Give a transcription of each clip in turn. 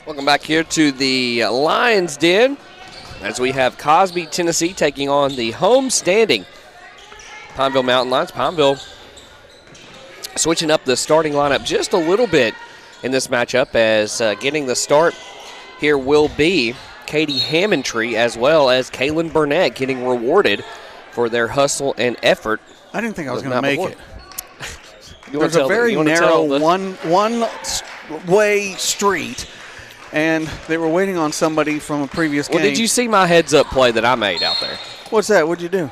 Welcome back here to the Lions Den as we have Cosby, Tennessee taking on the home-standing Pineville Mountain Lions. Pineville switching up the starting lineup just a little bit in this matchup, as getting the start here will be Katie Hammondtree as well as Kaylin Burnett getting rewarded for their hustle and effort. I didn't think I was going to make it. There's a very narrow one-way street, and they were waiting on somebody from a previous game. Well, did you see my heads-up play that I made out there? What's that? What'd you do?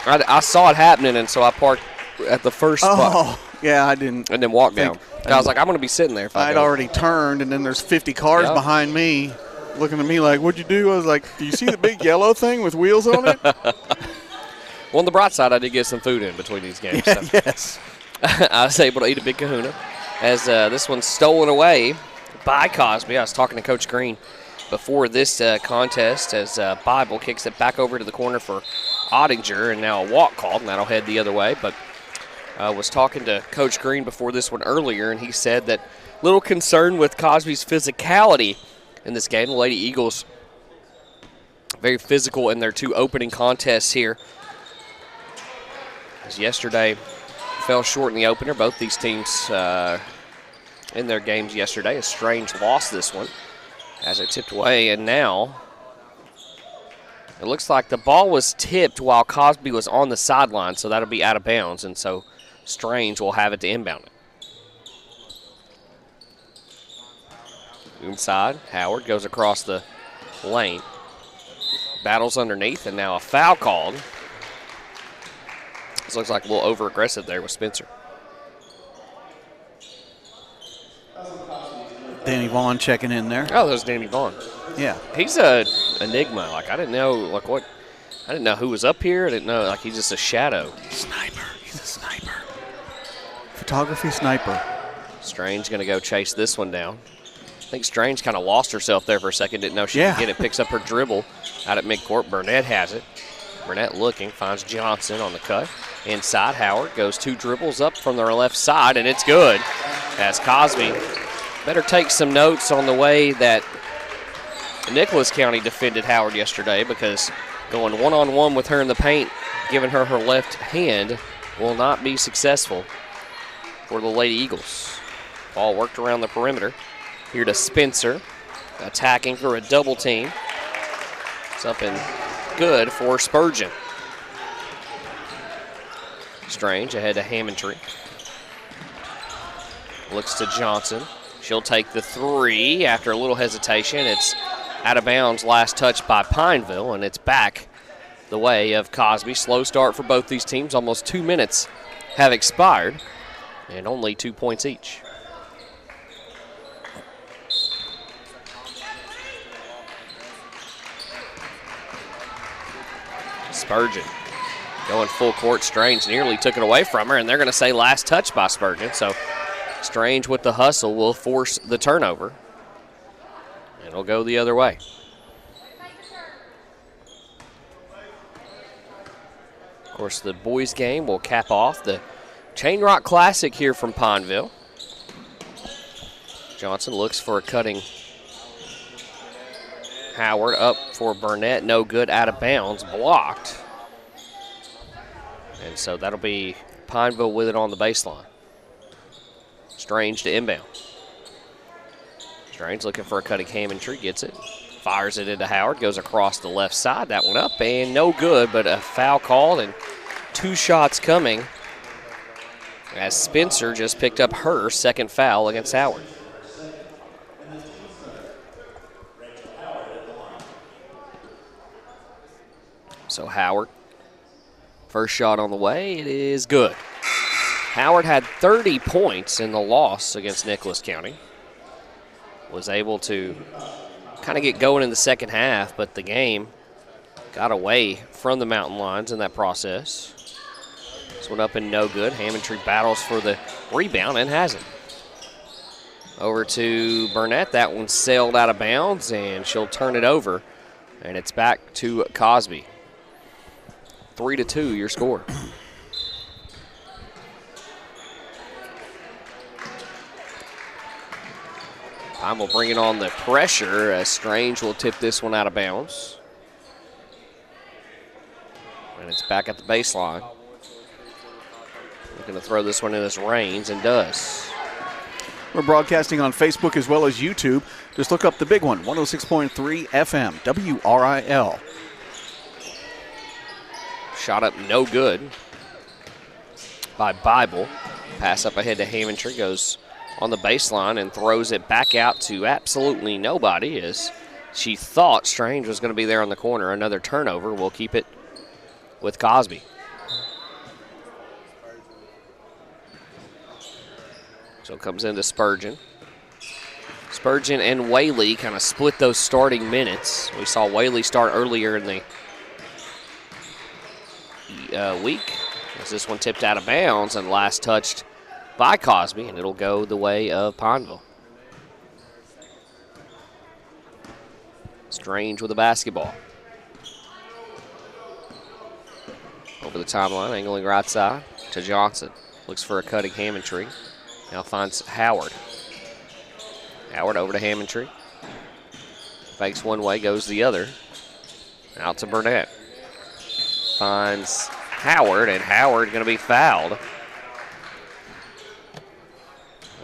I saw it happening, and so I parked at the first spot. Oh, yeah, I didn't. And then walked down. I was like, I'm going to be sitting there. I'd already turned, and then there's 50 cars behind me looking at me like, what'd you do? I was like, do you see the big yellow thing with wheels on it? Well, on the bright side, I did get some food in between these games. Yeah, so. Yes. I was able to eat a big kahuna as this one's stolen away by Cosby. I was talking to Coach Green before this contest as Bible kicks it back over to the corner for Ottinger, and now a walk called, and that'll head the other way. But I was talking to Coach Green before this one earlier, and he said that little concern with Cosby's physicality in this game. The Lady Eagles very physical in their two opening contests here. As yesterday fell short in the opener. Both these teams in their games yesterday. A Strange lost this one as it tipped away, and now it looks like the ball was tipped while Cosby was on the sideline, so that'll be out of bounds, and so Strange will have it to inbound it. Inside, Howard goes across the lane. Battles underneath, and now a foul called. This looks like a little over-aggressive there with Spencer. Danny Vaughn checking in there. Oh, that was Danny Vaughn. Yeah. He's a enigma. Like, I didn't know, like, what. I didn't know who was up here. I didn't know, like, he's just a shadow. Sniper. He's a sniper. Photography sniper. Strange going to go chase this one down. I think Strange kind of lost herself there for a second. Didn't know she could get it. Picks up her dribble out at midcourt. Burnett has it. Burnett looking, finds Johnson on the cut. Inside, Howard goes two dribbles up from their left side, and it's good. As Cosby better take some notes on the way that Nicholas County defended Howard yesterday, because going one-on-one with her in the paint, giving her her left hand, will not be successful for the Lady Eagles. Ball worked around the perimeter. Here to Spencer, attacking through a double team. It's up and good for Spurgeon. Strange ahead to Hammondtree. Looks to Johnson. She'll take the three after a little hesitation. It's out of bounds, last touch by Pineville, and it's back the way of Cosby. Slow start for both these teams. Almost 2 minutes have expired, and only 2 points each. Spurgeon going full court. Strange nearly took it away from her, and they're going to say last touch by Spurgeon. So Strange with the hustle will force the turnover, and it'll go the other way. Of course, the boys' game will cap off the Chain Rock Classic here from Pineville. Johnson looks for a cutting Howard up for Burnett, no good, out of bounds, blocked. And so that'll be Pineville with it on the baseline. Strange to inbound. Strange looking for a cutting Hammondtree, gets it. Fires it into Howard, goes across the left side. That one up and no good, but a foul called and 2 shots coming as Spencer just picked up her second foul against Howard. So Howard, first shot on the way, it is good. Howard had 30 points in the loss against Nicholas County. Was able to kind of get going in the second half, but the game got away from the Mountain Lions in that process. This one up and no good. Hammondtree battles for the rebound and has it. Over to Burnett. That one sailed out of bounds, and she'll turn it over, and it's back to Cosby. 3-2, your score. Pineville bringing on the pressure as Strange will tip this one out of bounds. And it's back at the baseline. Looking to throw this one in as Rains, and does. We're broadcasting on Facebook as well as YouTube. Just look up the big one, 106.3 FM, WRIL. Shot up no good by Bible. Pass up ahead to Hammontree, goes on the baseline and throws it back out to absolutely nobody as she thought Strange was going to be there on the corner. Another turnover. We'll keep it with Cosby. So it comes into Spurgeon. Spurgeon and Whaley kind of split those starting minutes. We saw Whaley start earlier in the week as this one tipped out of bounds and last touched by Cosby, and it'll go the way of Pineville. Strange with the basketball. Over the timeline, angling right side to Johnson. Looks for a cutting Hammontree. Now finds Howard. Howard over to Hammontree. Fakes one way, goes the other. Out to Burnett. Finds Howard, and Howard going to be fouled.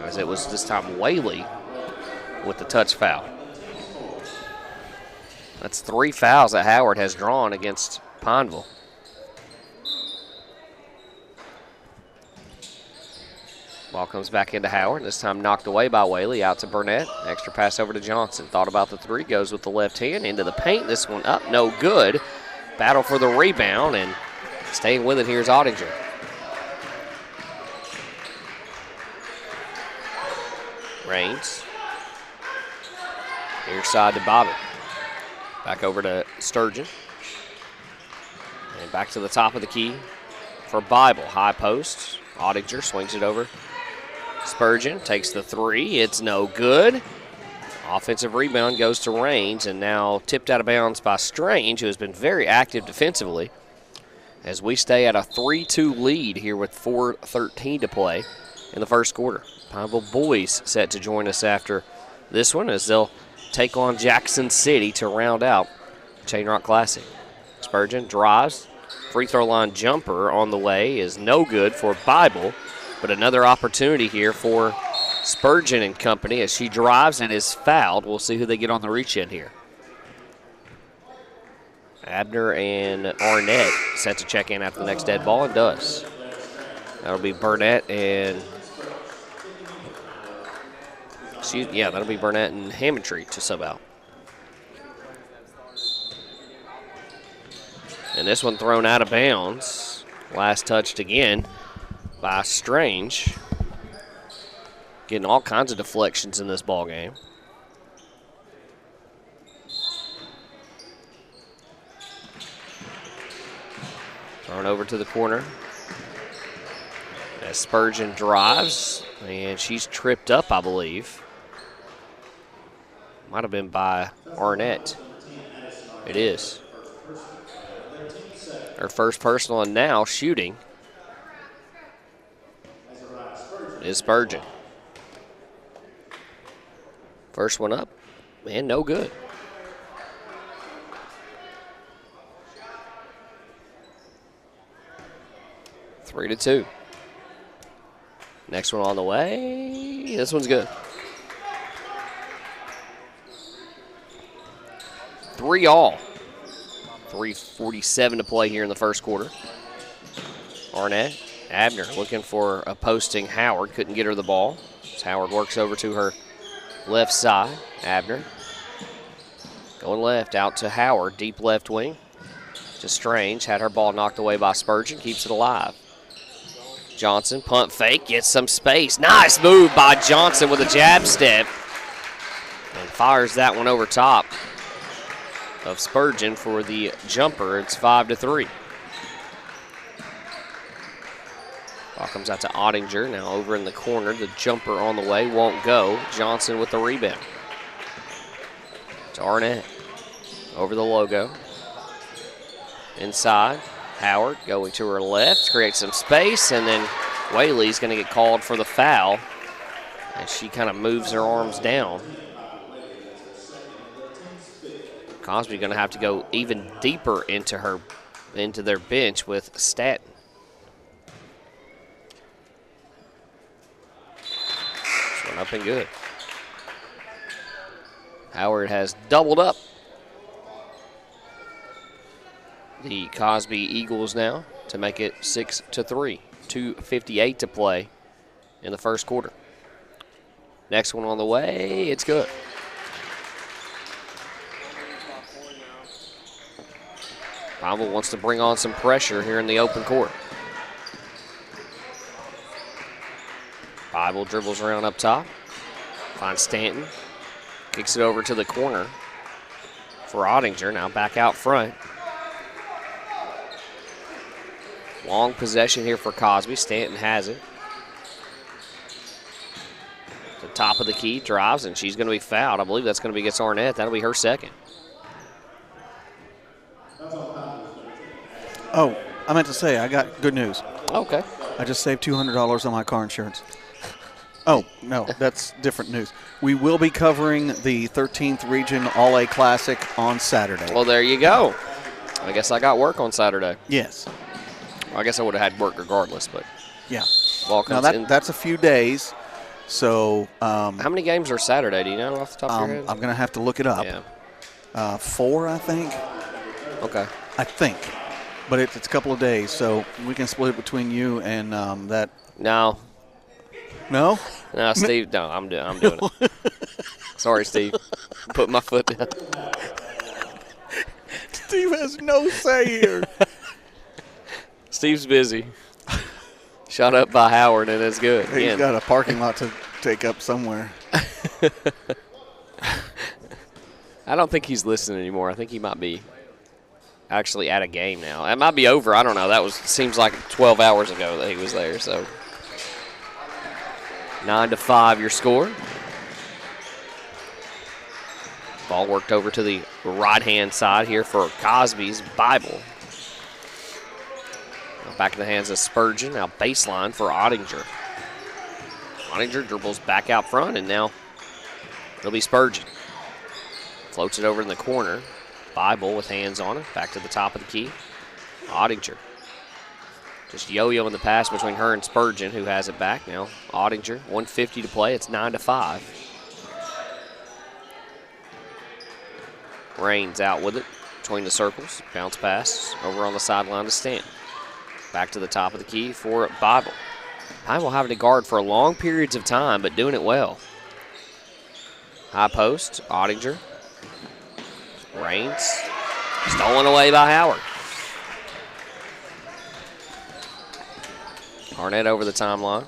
As it was this time Whaley with the touch foul. That's 3 fouls that Howard has drawn against Pineville. Ball comes back into Howard. This time knocked away by Whaley. Out to Burnett. Extra pass over to Johnson. Thought about the three. Goes with the left hand into the paint. This one up. No good. Battle for the rebound. And staying with it here is Ottinger. Rains. Near side to Bobbitt. Back over to Sturgeon. And back to the top of the key for Bible. High post. Ottinger swings it over. Spurgeon takes the three. It's no good. Offensive rebound goes to Rains, and now tipped out of bounds by Strange, who has been very active defensively, as we stay at a 3-2 lead here with 4:13 to play in the first quarter. Pineville boys set to join us after this one as they'll take on Jackson City to round out Chain Rock Classic. Spurgeon drives. Free throw line jumper on the way is no good for Bible, but another opportunity here for Spurgeon and company as she drives and is fouled. We'll see who they get on the reach in here. Abner and Arnett set to check in after the next dead ball, and does. That'll be Burnett and that'll be Burnett and Hammontree to sub out. And this one thrown out of bounds. Last touched again by Strange. Getting all kinds of deflections in this ball game. Thrown over to the corner. As Spurgeon drives, and she's tripped up, I believe. Might have been by Arnett. It is. Her first personal, and now shooting is Spurgeon. First one up, and no good. Three to two. Next one on the way. This one's good. 3-all. 3:47 to play here in the first quarter. Arnett, Abner looking for a posting Howard. Couldn't get her the ball. As Howard works over to her left side. Abner going left out to Howard. Deep left wing to Strange. Had her ball knocked away by Spurgeon. Keeps it alive. Johnson, punt fake, gets some space. Nice move by Johnson with a jab step. And fires that one over top of Spurgeon for the jumper. It's 5-3. Ball comes out to Ottinger. Now over in the corner. The jumper on the way won't go. Johnson with the rebound. To Arnett. Over the logo. Inside. Howard going to her left. Creates some space. And then Whaley's going to get called for the foul And she kind of moves her arms down. Cosby going to have to go even deeper into their bench with Stanton. This one up and good. Howard has doubled up the Cosby Eagles now to make it 6-3. 2:58 to play in the first quarter. Next one on the way, it's good. Pineville wants to bring on some pressure here in the open court. Pineville dribbles around up top, finds Stanton, kicks it over to the corner for Ottinger, now back out front. Long possession here for Cosby. Stanton has it. The top of the key, drives, and she's going to be fouled. I believe that's going to be against Arnett. That'll be her second. Oh, I meant to say, I got good news. Okay. I just saved $200 on my car insurance. Oh, no, that's different news. We will be covering the 13th Region All-A Classic on Saturday. Well, there you go. I guess I got work on Saturday. Yes. Well, I guess I would have had work regardless, but yeah. Now that's a few days. So how many games are Saturday? Do you know off the top of your head? I'm going to have to look it up. Yeah. 4, I think. Okay. I think. But it's a couple of days, so we can split it between you and that. No. No? No, Steve, no, I'm doing it. Sorry, Steve. Put my foot down. Steve has no say here. Steve's busy. Shot up by Howard, and it's good. He's got a parking lot to take up somewhere. I don't think he's listening anymore. I think he might be actually at a game now. It might be over. I don't know. Seems like 12 hours ago that he was there. So 9-5 your score. Ball worked over to the right-hand side here for Cosby's Bible. Now back in the hands of Spurgeon. Now baseline for Ottinger. Ottinger dribbles back out front, and now it'll be Spurgeon. Floats it over in the corner. Bible with hands on it. Back to the top of the key. Ottinger. Just yo-yo in the pass between her and Spurgeon, who has it back now. Ottinger, 1:50 to play. It's 9-5. Rains out with it between the circles. Bounce pass over on the sideline to Stanton. Back to the top of the key for Bible. Bible having to guard for long periods of time, but doing it well. High post, Ottinger. Rains. Stolen away by Howard. Arnett over the timeline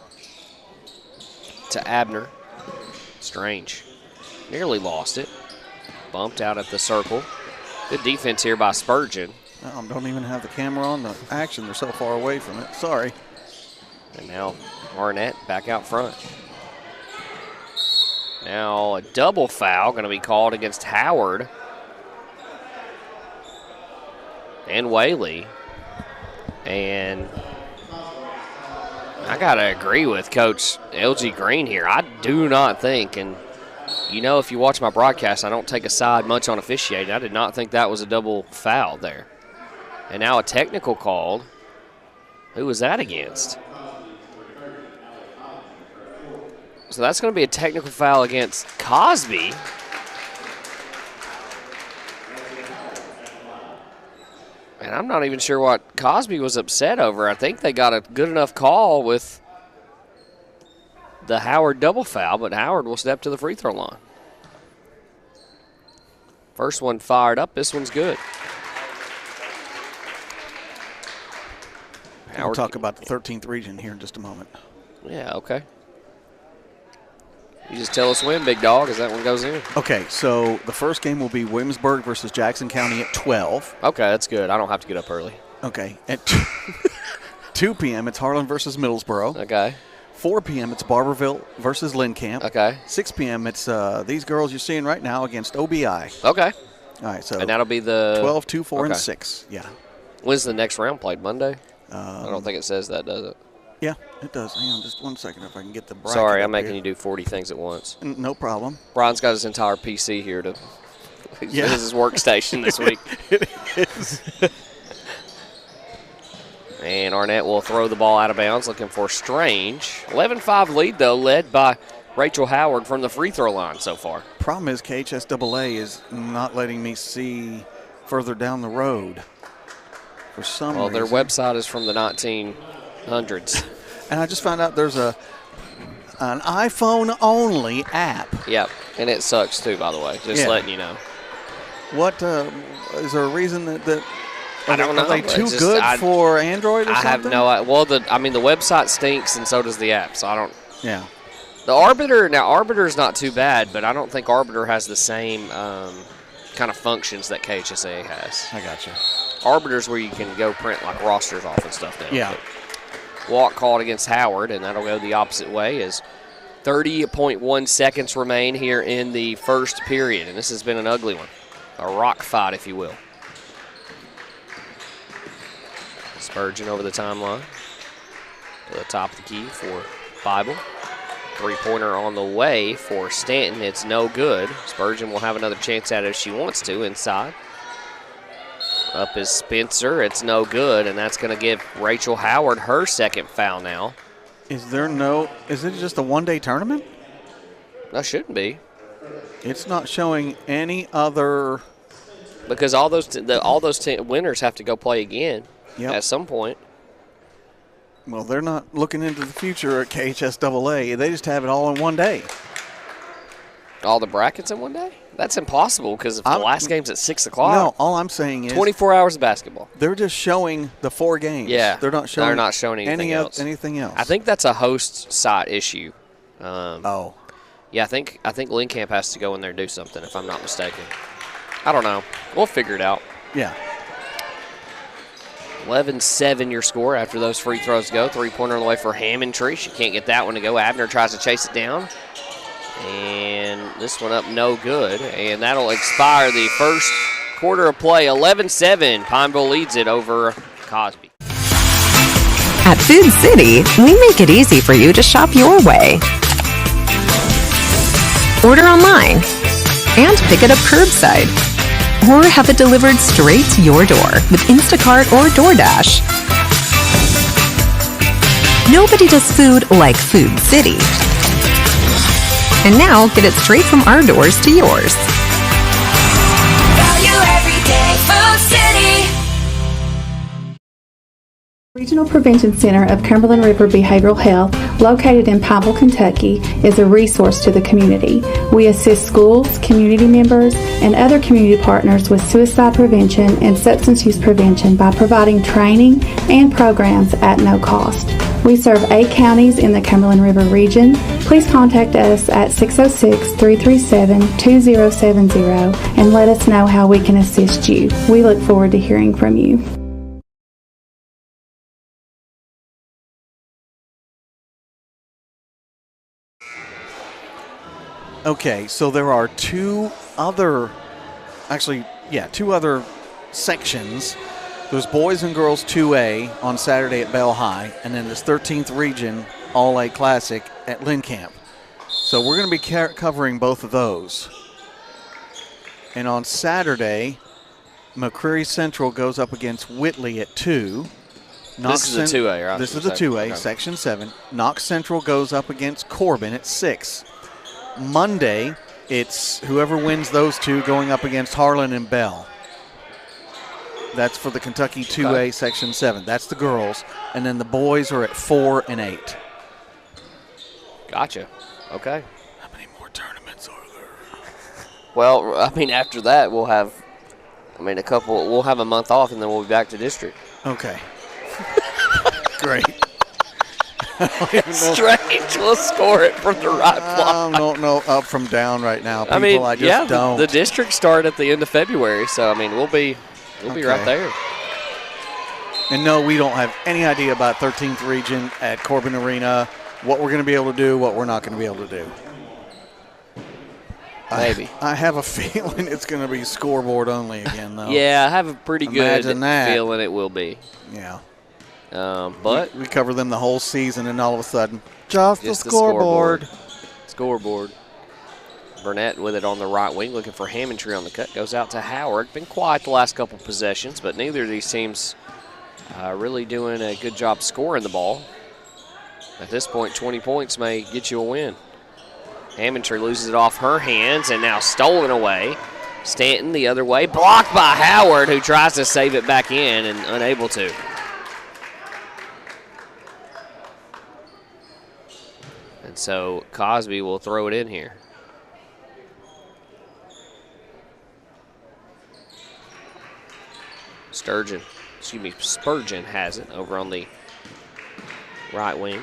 to Abner. Strange. Nearly lost it. Bumped out at the circle. Good defense here by Spurgeon. Don't even have the camera on the action. They're so far away from it. Sorry. And now Arnett back out front. Now a double foul going to be called against Howard and Whaley. And I got to agree with Coach LG Green here. I do not think, and you know, if you watch my broadcast, I don't take a side much on officiating. I did not think that was a double foul there. And now a technical called. Who was that against? So that's going to be a technical foul against Cosby. And I'm not even sure what Cosby was upset over. I think they got a good enough call with the Howard double foul, but Howard will step to the free throw line. First one fired up. This one's good. We'll talk about the 13th region here in just a moment. Yeah, okay. You just tell us when, big dog, as that one goes in. Okay, so the first game will be Williamsburg versus Jackson County at 12. Okay, that's good. I don't have to get up early. Okay. At 2 p.m., it's Harlan versus Middlesboro. Okay. 4 p.m., it's Barberville versus Lincamp. Okay. 6 p.m., it's these girls you're seeing right now against OBI. Okay. All right, so and that'll be the 12, 2, 4, and 6. Yeah. When's the next round played? Monday? I don't think it says that, does it? Yeah, it does. Hang on just 1 second if I can get the bracket. Sorry, I'm making you do 40 things at once. No problem. Brian's got his entire PC here to Yeah. This is his workstation this week. It is. And Arnett will throw the ball out of bounds, looking for Strange. 11-5 lead, though, led by Rachel Howard from the free throw line so far. Problem is KHSAA is not letting me see further down the road for some reason. Well, their website is from the 1900s. And I just found out there's an iPhone-only app. Yep, and it sucks, too, by the way. Just letting you know. What is there a reason that I don't know. Are they too good for Android or something? I have no idea. Well, the website stinks, and so does the app, so I don't. Yeah. The Arbiter's not too bad, but I don't think Arbiter has the same kind of functions that KHSAA has. I got you. Arbiter's where you can go print like rosters off and stuff now. Yeah. Walk called against Howard, and that'll go the opposite way as 30.1 seconds remain here in the first period, and this has been an ugly one. A rock fight, if you will. Spurgeon over the timeline to the top of the key for Bible. Three-pointer on the way for Stanton. It's no good. Spurgeon will have another chance at it if she wants to inside. Up is Spencer. It's no good, and that's going to give Rachel Howard her second foul now. Is it just a one-day tournament? That shouldn't be. It's not showing any other. Because all those winners have to go play again at some point. Well, they're not looking into the future at KHSAA. They just have it all in one day. All the brackets in one day? That's impossible because the last game's at 6 o'clock. No, all I'm saying is 24 hours of basketball. They're just showing the 4 games. Yeah. They're not showing anything else. Anything else. I think that's a host site issue. Yeah, I think Linkamp has to go in there and do something, if I'm not mistaken. I don't know. We'll figure it out. Yeah. 11-7 your score after those free throws go. Three-pointer on the way for Hammondtree. She can't get that one to go. Abner tries to chase it down. And this one up no good. And that'll expire the first quarter of play. 11-7. Pineville leads it over Cosby. At Food City, we make it easy for you to shop your way. Order online and pick it up curbside. Or have it delivered straight to your door with Instacart or DoorDash. Nobody does food like Food City. And now, get it straight from our doors to yours. Value every day, Food City. Regional Prevention Center of Cumberland River Behavioral Health, located in Pineville, Kentucky, is a resource to the community. We assist schools, community members, and other community partners with suicide prevention and substance use prevention by providing training and programs at no cost. We serve 8 counties in the Cumberland River region. Please contact us at 606-337-2070 and let us know how we can assist you. We look forward to hearing from you. Okay, so there are two other sections. There's boys and girls 2A on Saturday at Bell High, and then this 13th region All-A Classic at Linkamp. So we're going to be covering both of those. And on Saturday, McCreary Central goes up against Whitley at 2. This is the 2A, right? This is the 2A, okay. Section 7. Knox Central goes up against Corbin at 6. Monday, it's whoever wins those two going up against Harlan and Bell. That's for the Kentucky 2A, okay. Section 7. That's the girls. And then the boys are at 4 and 8. Gotcha. Okay. How many more tournaments are there? Well, I mean, after that, we'll have a month off, and then we'll be back to district. Okay. Great. Strange. We'll score it from the right block. I don't know up from down right now. People, the districts start at the end of February, so, I mean, we'll be right there. And no, we don't have any idea about 13th region at Corbin Arena, what we're going to be able to do, what we're not going to be able to do. Maybe. I have a feeling it's going to be scoreboard only again, though. Yeah, I have a pretty good feeling it will be. Yeah. But we cover them the whole season, and all of a sudden, just the scoreboard. Scoreboard. Burnett with it on the right wing, looking for Hammondtree on the cut. Goes out to Howard. Been quiet the last couple possessions, but neither of these teams really doing a good job scoring the ball. At this point, 20 points may get you a win. Hammondtree loses it off her hands and now stolen away. Stanton the other way, blocked by Howard, who tries to save it back in and unable to. And so Cosby will throw it in here. Spurgeon has it over on the right wing.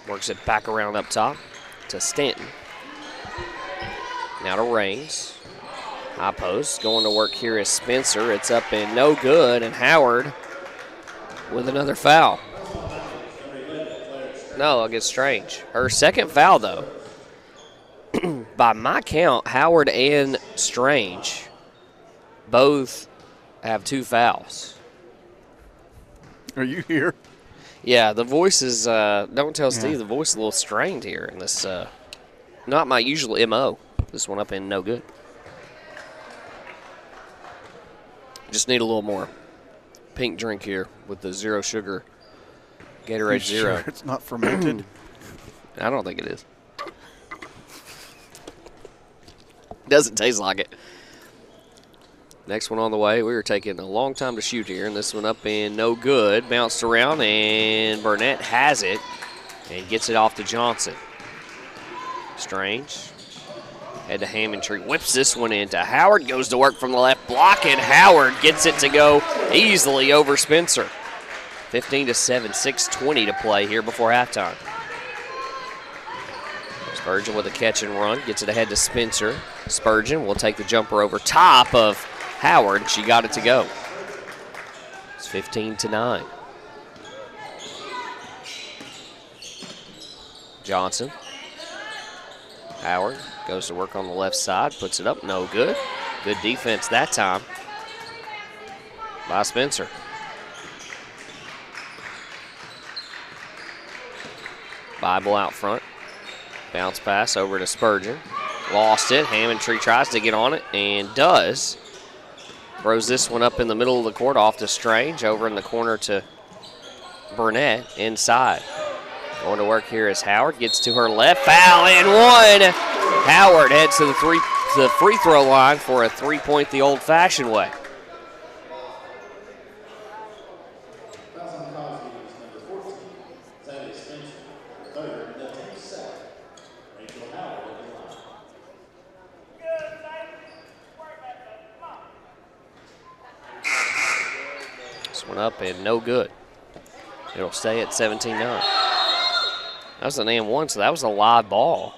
Works it back around up top to Stanton. Now to Raines. High post. Going to work here is Spencer. It's up and no good, and Howard with another foul. No, against Strange. Her second foul, though. By my count, Howard and Strange both have 2 fouls. Are you here? Yeah, the voice is, don't tell Steve, the voice is a little strained here. And this, not my usual MO. This one up in no good. Just need a little more pink drink here with the zero sugar Gatorade Zero. Sure it's not fermented? I don't think it is. Doesn't taste like it. Next one on the way. We were taking a long time to shoot here, and this one up in no good. Bounced around, and Burnett has it and gets it off to Johnson. Strange. Head to Hammondtree. Whips this one into Howard. Goes to work from the left block, and Howard gets it to go easily over Spencer. 15-7, 6:20 to play here before halftime. Spurgeon with a catch and run. Gets it ahead to Spencer. Spurgeon will take the jumper over top of Howard. She got it to go. It's 15-9. Johnson. Howard goes to work on the left side. Puts it up. No good. Good defense that time by Spencer. Bible out front. Bounce pass over to Spurgeon. Lost it. Hammondtree tries to get on it and does. Throws this one up in the middle of the court off to Strange. Over in the corner to Burnett inside. Going to work here is Howard. Gets to her left. Foul and one. Howard heads to the free throw line for a three-point the old-fashioned way. Up and no good. It'll stay at 17-9. That was an and one, so that was a live ball.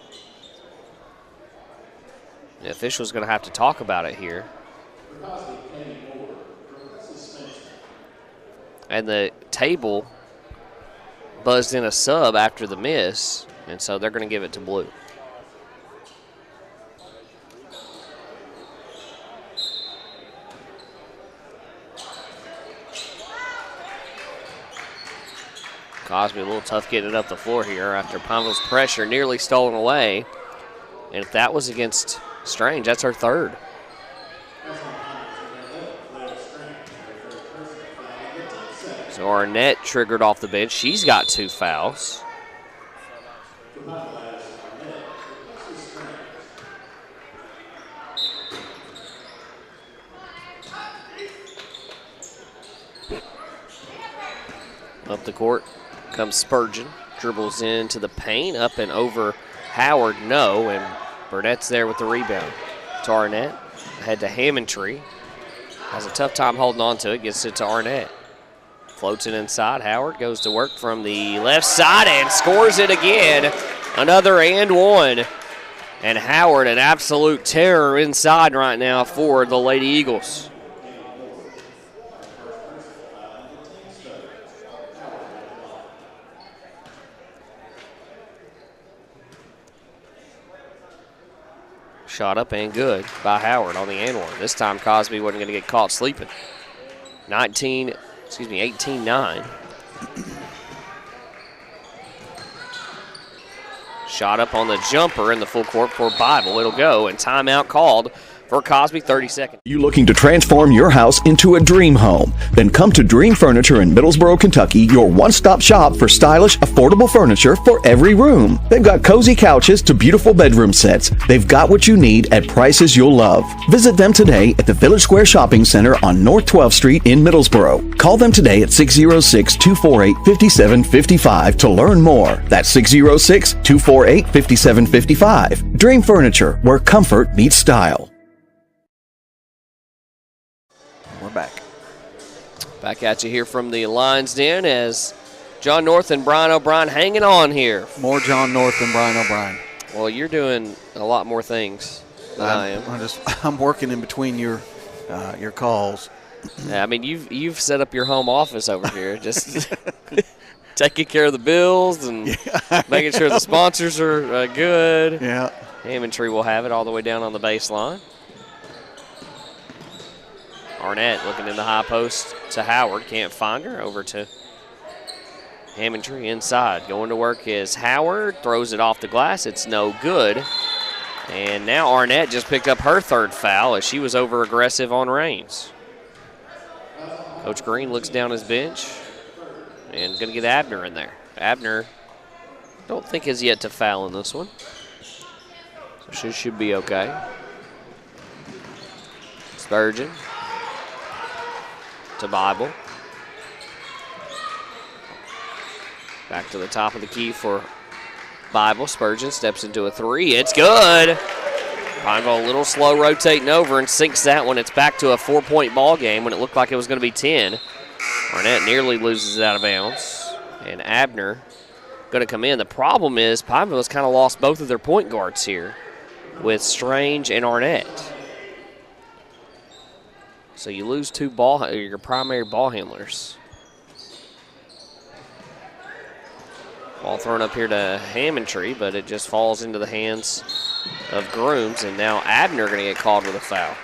The official's going to have to talk about it here. And the table buzzed in a sub after the miss, and so they're going to give it to Blue. Cosby a little tough getting it up the floor here after Pineville's pressure nearly stolen away. And if that was against Strange, that's her third. So Arnett triggered off the bench. She's got 2 fouls. Up the court comes Spurgeon, dribbles into the paint, up and over Howard, no, and Burnett's there with the rebound. To Arnett, ahead to Hammondtree, has a tough time holding on to it, gets it to Arnett. Floats it inside, Howard goes to work from the left side and scores it again. Another and one. And Howard, an absolute terror inside right now for the Lady Eagles. Shot up and good by Howard on the and one. This time Cosby wasn't going to get caught sleeping. 19 18-9. Shot up on the jumper in the full court for Bible. It'll go, and timeout called for Cosby, 30 seconds. You looking to transform your house into a dream home? Then come to Dream Furniture in Middlesboro, Kentucky, your one-stop shop for stylish, affordable furniture for every room. They've got cozy couches to beautiful bedroom sets. They've got what you need at prices you'll love. Visit them today at the Village Square Shopping Center on North 12th Street in Middlesboro. Call them today at 606-248-5755 to learn more. That's 606-248-5755. Dream Furniture, where comfort meets style. We're back. Back at you here from the Lions Den as John North and Brian O'Brien hanging on here. More John North than Brian O'Brien. Well, you're doing a lot more things than I am. I'm working in between your calls. Yeah, I mean, you've set up your home office over here, just taking care of the bills and making sure the sponsors are good. Yeah. Hammondtree will have it all the way down on the baseline. Arnett looking in the high post to Howard. Can't find her. Over to Hammondtree inside. Going to work is Howard. Throws it off the glass. It's no good. And now Arnett just picked up her third foul as she was over-aggressive on Raines. Coach Green looks down his bench and going to get Abner in there. Abner, don't think has yet to foul in this one. So she should be okay. Spurgeon. To Bible. Back to the top of the key for Bible. Spurgeon steps into a three. It's good. Pineville a little slow rotating over and sinks that one. It's back to a 4-point ball game when it looked like it was going to be 10. Arnett nearly loses it out of bounds. And Abner going to come in. The problem is Pineville has kind of lost both of their point guards here with Strange and Arnett. So you lose your primary ball handlers. Ball thrown up here to Hammondtree, but it just falls into the hands of Grooms, and now Abner going to get called with a foul.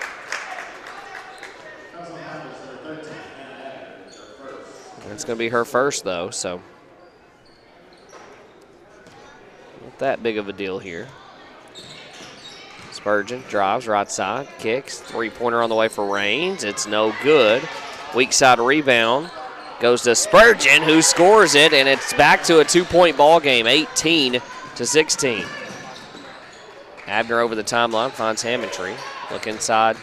It's going to be her first, though, so not that big of a deal here. Spurgeon drives right side, kicks, three-pointer on the way for Raines. It's no good. Weak side rebound goes to Spurgeon, who scores it, and it's back to a 2-point ball game, 18-16. Abner over the timeline finds Hammondtree. Look inside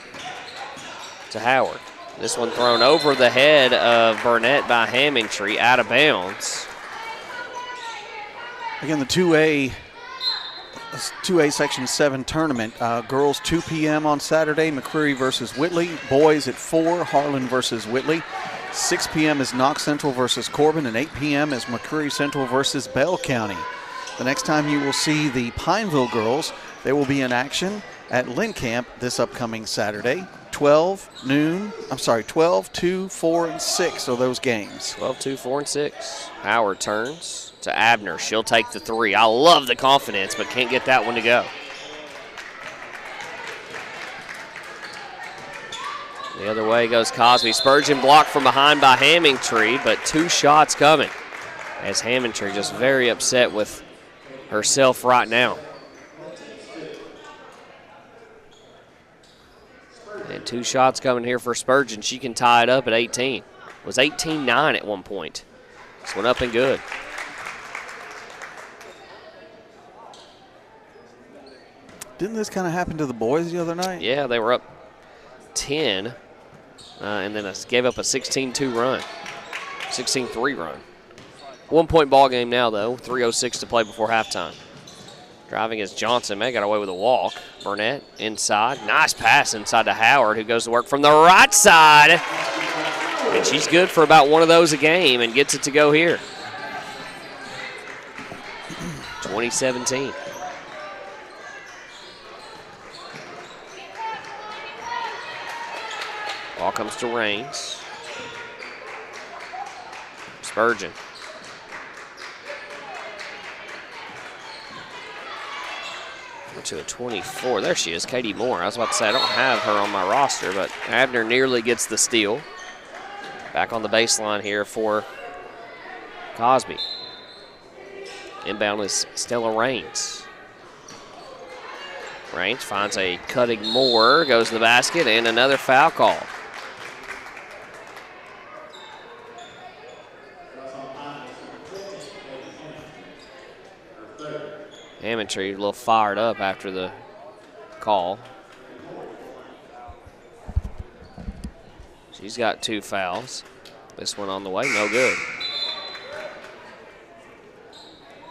to Howard. This one thrown over the head of Burnett by Hammondtree, out of bounds. Again, the 2A Section 7 tournament. Girls 2 p.m. on Saturday, McCreary versus Whitley. Boys at 4, Harlan versus Whitley. 6 p.m. is Knox Central versus Corbin, and 8 p.m. is McCreary Central versus Bell County. The next time you will see the Pineville girls, they will be in action at Lynn Camp this upcoming Saturday. 12, 2, 4, and 6 are those games. 12, 2, 4, and 6. Howard turns to Abner. She'll take the three. I love the confidence, but can't get that one to go. The other way goes Cosby. Spurgeon blocked from behind by Hammondtree, but 2 shots coming as Hammondtree just very upset with herself right now. And 2 shots coming here for Spurgeon. She can tie it up at 18. It was 18-9 at one point. This one up and good. Didn't this kind of happen to the boys the other night? Yeah, they were up 10, and then gave up a 16-2 run, 16-3 run. 1-point ball game now, though. 3:06 to play before halftime. Driving is Johnson. May got away with a walk. Burnett inside. Nice pass inside to Howard, who goes to work from the right side. And she's good for about one of those a game and gets it to go here. 2017. Ball comes to Raines. Spurgeon. To a 24. There she is, Katie Moore. I was about to say I don't have her on my roster, but Abner nearly gets the steal. Back on the baseline here for Cosby. Inbound is Stella Raines. Raines finds a cutting Moore, goes to the basket, and another foul call. Ammontree a little fired up after the call. She's got 2 fouls. This one on the way, no good.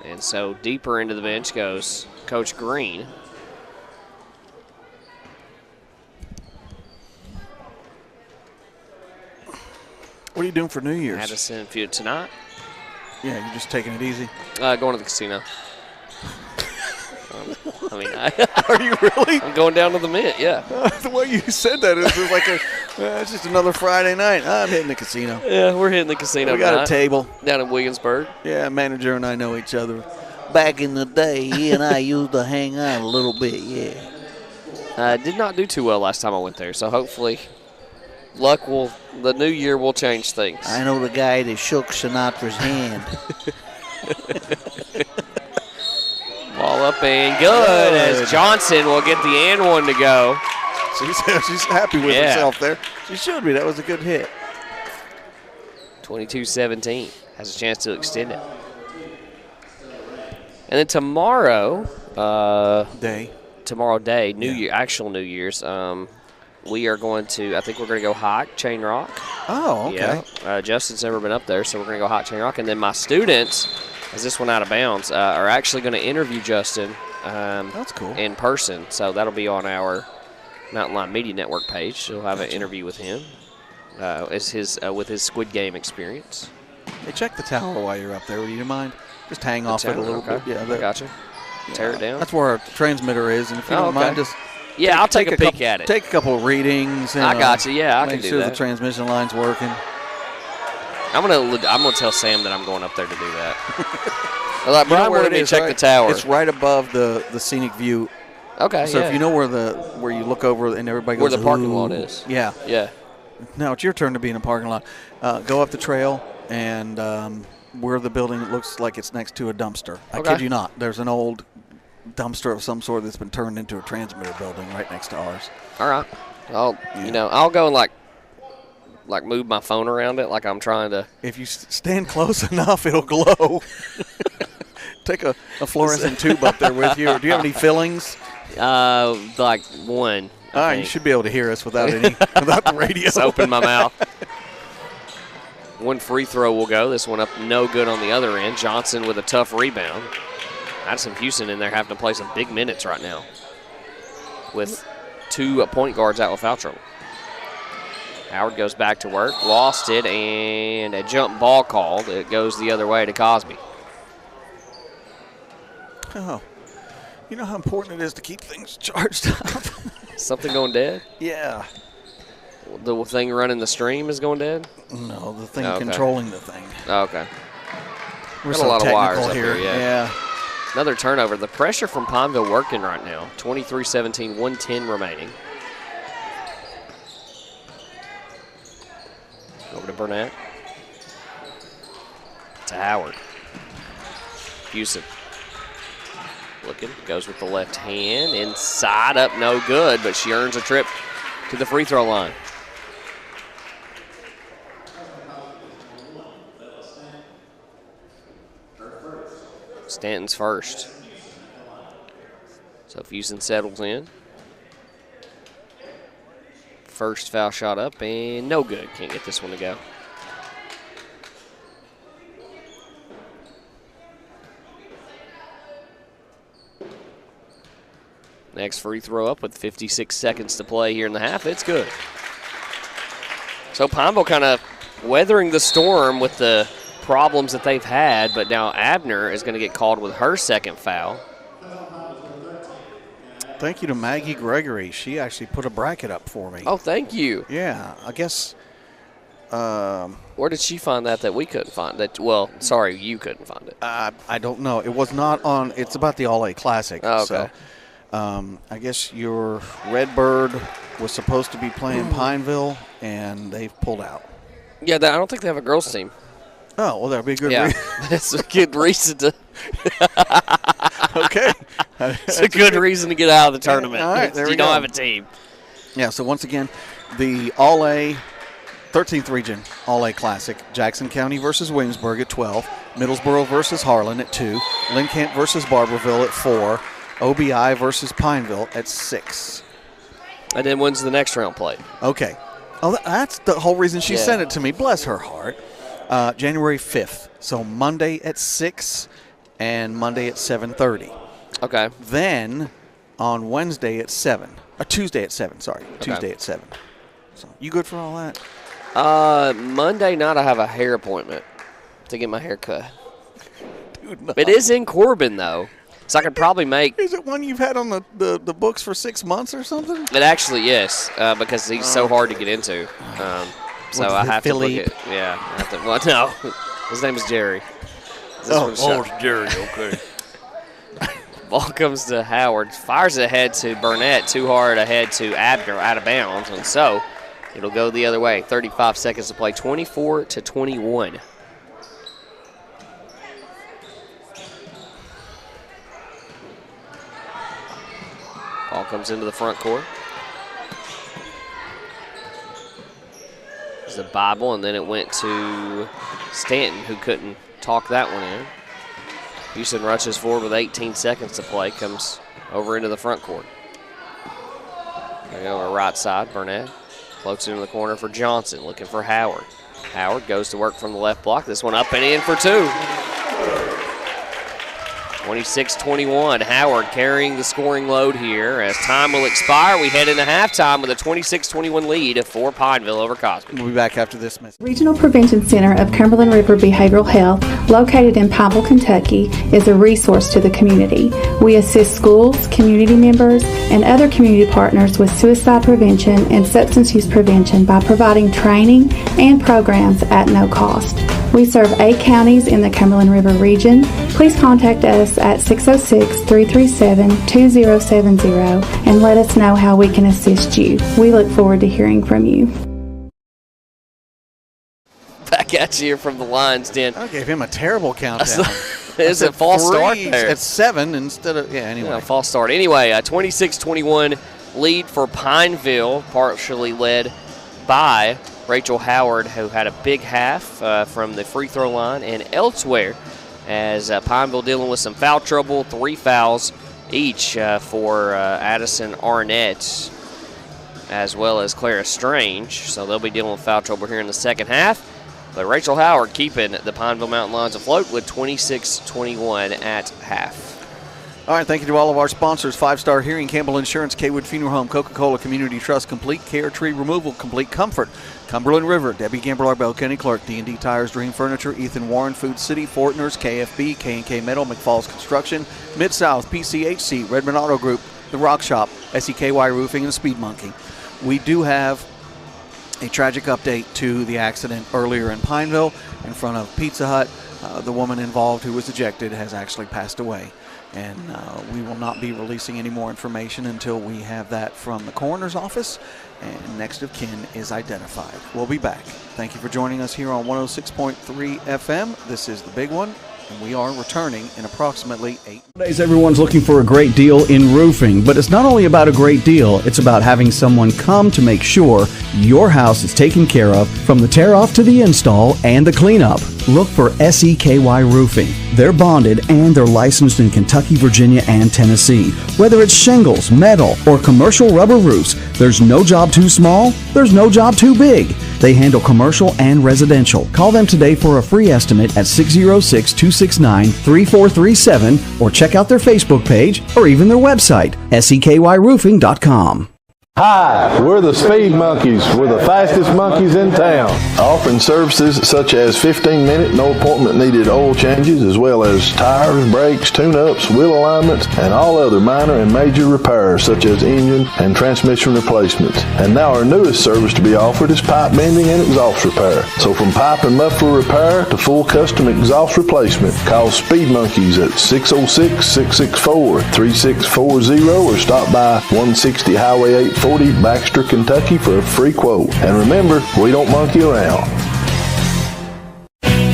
And so deeper into the bench goes Coach Green. What are you doing for New Year's? Madison Field tonight. Yeah, you're just taking it easy. Going to the casino. Are you really? I'm going down to the Mint, yeah. The way you said that is like it's just another Friday night. I'm hitting the casino. Yeah, we're hitting the casino. We got a table down in Williamsburg. Yeah, manager and I know each other. Back in the day, he and I used to hang out a little bit, yeah. Did not do too well last time I went there, so hopefully the new year will change things. I know the guy that shook Sinatra's hand. Ball up and good as Johnson will get the and one to go. She's happy with herself there. She should be. That was a good hit. 22-17. Has a chance to extend it. And then tomorrow day, New Year, actual New Year's, we are going to, I think we're going to go hike Chain Rock. Oh, okay. Yeah. Justin's never been up there, so we're going to go hike Chain Rock. And then my students, as this one out of bounds, are actually going to interview Justin that's cool. in person. So that'll be on our Mountain Line Media Network page. So we'll have an interview with him with his Squid Game experience. Hey, check the tower while you're up there. Would you mind? Just hang off it a little bit. Yeah, I gotcha. Tear it down. That's where our transmitter is, and if you don't mind, just I'll take a peek at it. Take a couple of readings. And, I got you. Yeah, I can do that. Make sure the transmission line's working. I'm gonna tell Sam that I'm going up there to do that. Like, Brian wanted me to check the tower. It's right above the scenic view. Okay. So if you know where you look over and everybody goes where the parking lot is. Yeah. Yeah. Now it's your turn to be in a parking lot. Go up the trail and where the building looks like it's next to a dumpster. I kid you not. There's an old dumpster of some sort that's been turned into a transmitter building right next to ours. All right. I'll go and like move my phone around it like I'm trying to. If you stand close enough, it'll glow. Take a fluorescent tube up there with you. Or do you have any fillings? Like one. All right, you should be able to hear us without the radio. Just open my mouth. One free throw will go. This one up no good on the other end. Johnson with a tough rebound. Addison Houston in there having to play some big minutes right now with 2 point guards out with foul trouble. Howard goes back to work, lost it, and a jump ball called. It goes the other way to Cosby. Oh, you know how important it is to keep things charged up? Something going dead? Yeah. The thing running the stream is going dead? No, the thing controlling the thing. Oh, okay. We're got a lot of wires up here. Yeah. Another turnover. The pressure from Pineville working right now. 23-17, 1:10 remaining. Over to Burnett. To Howard. Houston. Looking, goes with the left hand. Inside, up, no good, but she earns a trip to the free throw line. Stanton's first. So Houston settles in. First foul shot up and no good. Can't get this one to go. Next free throw up with 56 seconds to play here in the half. It's good. So Pineville kind of weathering the storm with the problems that they've had, but now Abner is going to get called with her second foul. Thank you to Maggie Gregory. She actually put a bracket up for me. Oh, thank you. Yeah, I guess. Where did she find that we couldn't find that? Well, sorry, you couldn't find it. I don't know. It was not on. It's about the All-A Classic. Oh, okay. So, I guess your Redbird was supposed to be playing Pineville, and they've pulled out. Yeah, I don't think they have a girls' team. Oh, well, that'd be a good Yeah, reason. that's a good reason to. Okay. It's a good reason to get out of the tournament. All right, there we you don't go. have a team. Yeah, so once again, the All-A 13th Region All-A Classic, Jackson County versus Williamsburg at 12, Middlesboro versus Harlan at 2, Lincamp versus Barberville at 4, OBI versus Pineville at 6. And then when's the next round played? Okay. Oh, that's the whole reason she Yeah. sent it to me. Bless her heart. January 5th. So Monday at 6 and Monday at 7:30. Okay. Then on Wednesday at 7. Tuesday at 7, sorry. Okay. Tuesday at 7. So you good for all that? Monday night I have a hair appointment to get my hair cut. Dude, no. It is in Corbin, though. So I could probably make Is it one you've had on the books for 6 months or something? it. Actually, yes, because he's so hard to get into. So What is I it, have Philippe? to book it. Yeah. I have to, well, no, his name is Jerry. It's Jerry, okay. Ball comes to Howard, fires it ahead to Burnett, too hard ahead to Abner, out of bounds, and so it'll go the other way. 35 seconds to play, 24-21. Ball comes into the front court. There's the Bible, and then it went to Stanton, who couldn't talk that one in. Houston rushes forward with 18 seconds to play, comes over into the front court. They go over right side, Burnett floats into the corner for Johnson, looking for Howard. Howard goes to work from the left block. This one up and in for 2. 26-21. Howard carrying the scoring load here. As time will expire, we head into halftime with a 26-21 lead for Pineville over Cosby. We'll be back after this message. Regional Prevention Center of Cumberland River Behavioral Health, located in Pineville, Kentucky, is a resource to the community. We assist schools, community members, and other community partners with suicide prevention and substance use prevention by providing training and programs at no cost. We serve 8 counties in the Cumberland River region. Please contact us at 606-337-2070 and let us know how we can assist you. We look forward to hearing from you. Back at you here from the Lions Den. I gave him a terrible countdown. It's a false start there. It's 7 instead of, anyway. Yeah, false start. Anyway, a 26-21 lead for Pineville, partially led by Rachel Howard, who had a big half from the free throw line and elsewhere, as Pineville dealing with some foul trouble, 3 fouls each for Addison Arnett as well as Clara Strange. So they'll be dealing with foul trouble here in the second half. But Rachel Howard keeping the Pineville Mountain Lions afloat with 26-21 at half. All right, thank you to all of our sponsors: 5-Star Hearing, Campbell Insurance, Kaywood Funeral Home, Coca-Cola Community Trust, Complete Care, Tree Removal, Complete Comfort, Cumberland River, Debbie Gamble, Bell, Kenny Clark, D&D Tires, Dream Furniture, Ethan Warren, Food City, Fortner's, KFB, K&K Metal, McFalls Construction, Mid-South, PCHC, Redmond Auto Group, The Rock Shop, SEKY Roofing, and Speed Monkey. We do have a tragic update to the accident earlier in Pineville in front of Pizza Hut. The woman involved who was ejected has actually passed away. And we will not be releasing any more information until we have that from the coroner's office and next of kin is identified. We'll be back. Thank you for joining us here on 106.3 FM. This is The Big One, and we are returning in approximately 8. Nowadays, everyone's looking for a great deal in roofing, but it's not only about a great deal, it's about having someone come to make sure your house is taken care of, from the tear-off to the install and the cleanup. Look for SEKY Roofing. They're bonded and they're licensed in Kentucky, Virginia, and Tennessee. Whether it's shingles, metal, or commercial rubber roofs, there's no job too small, there's no job too big. They handle commercial and residential. Call them today for a free estimate at 606-269-3437 or check out their Facebook page or even their website, sekyroofing.com. Hi, we're the Speed Monkeys. We're the fastest monkeys in town, offering services such as 15-minute, no appointment needed oil changes, as well as tires, brakes, tune-ups, wheel alignments, and all other minor and major repairs such as engine and transmission replacements. And now our newest service to be offered is pipe bending and exhaust repair. So from pipe and muffler repair to full custom exhaust replacement, call Speed Monkeys at 606-664-3640 or stop by 160 Highway 840, Baxter, Kentucky for a free quote. And remember, we don't monkey around.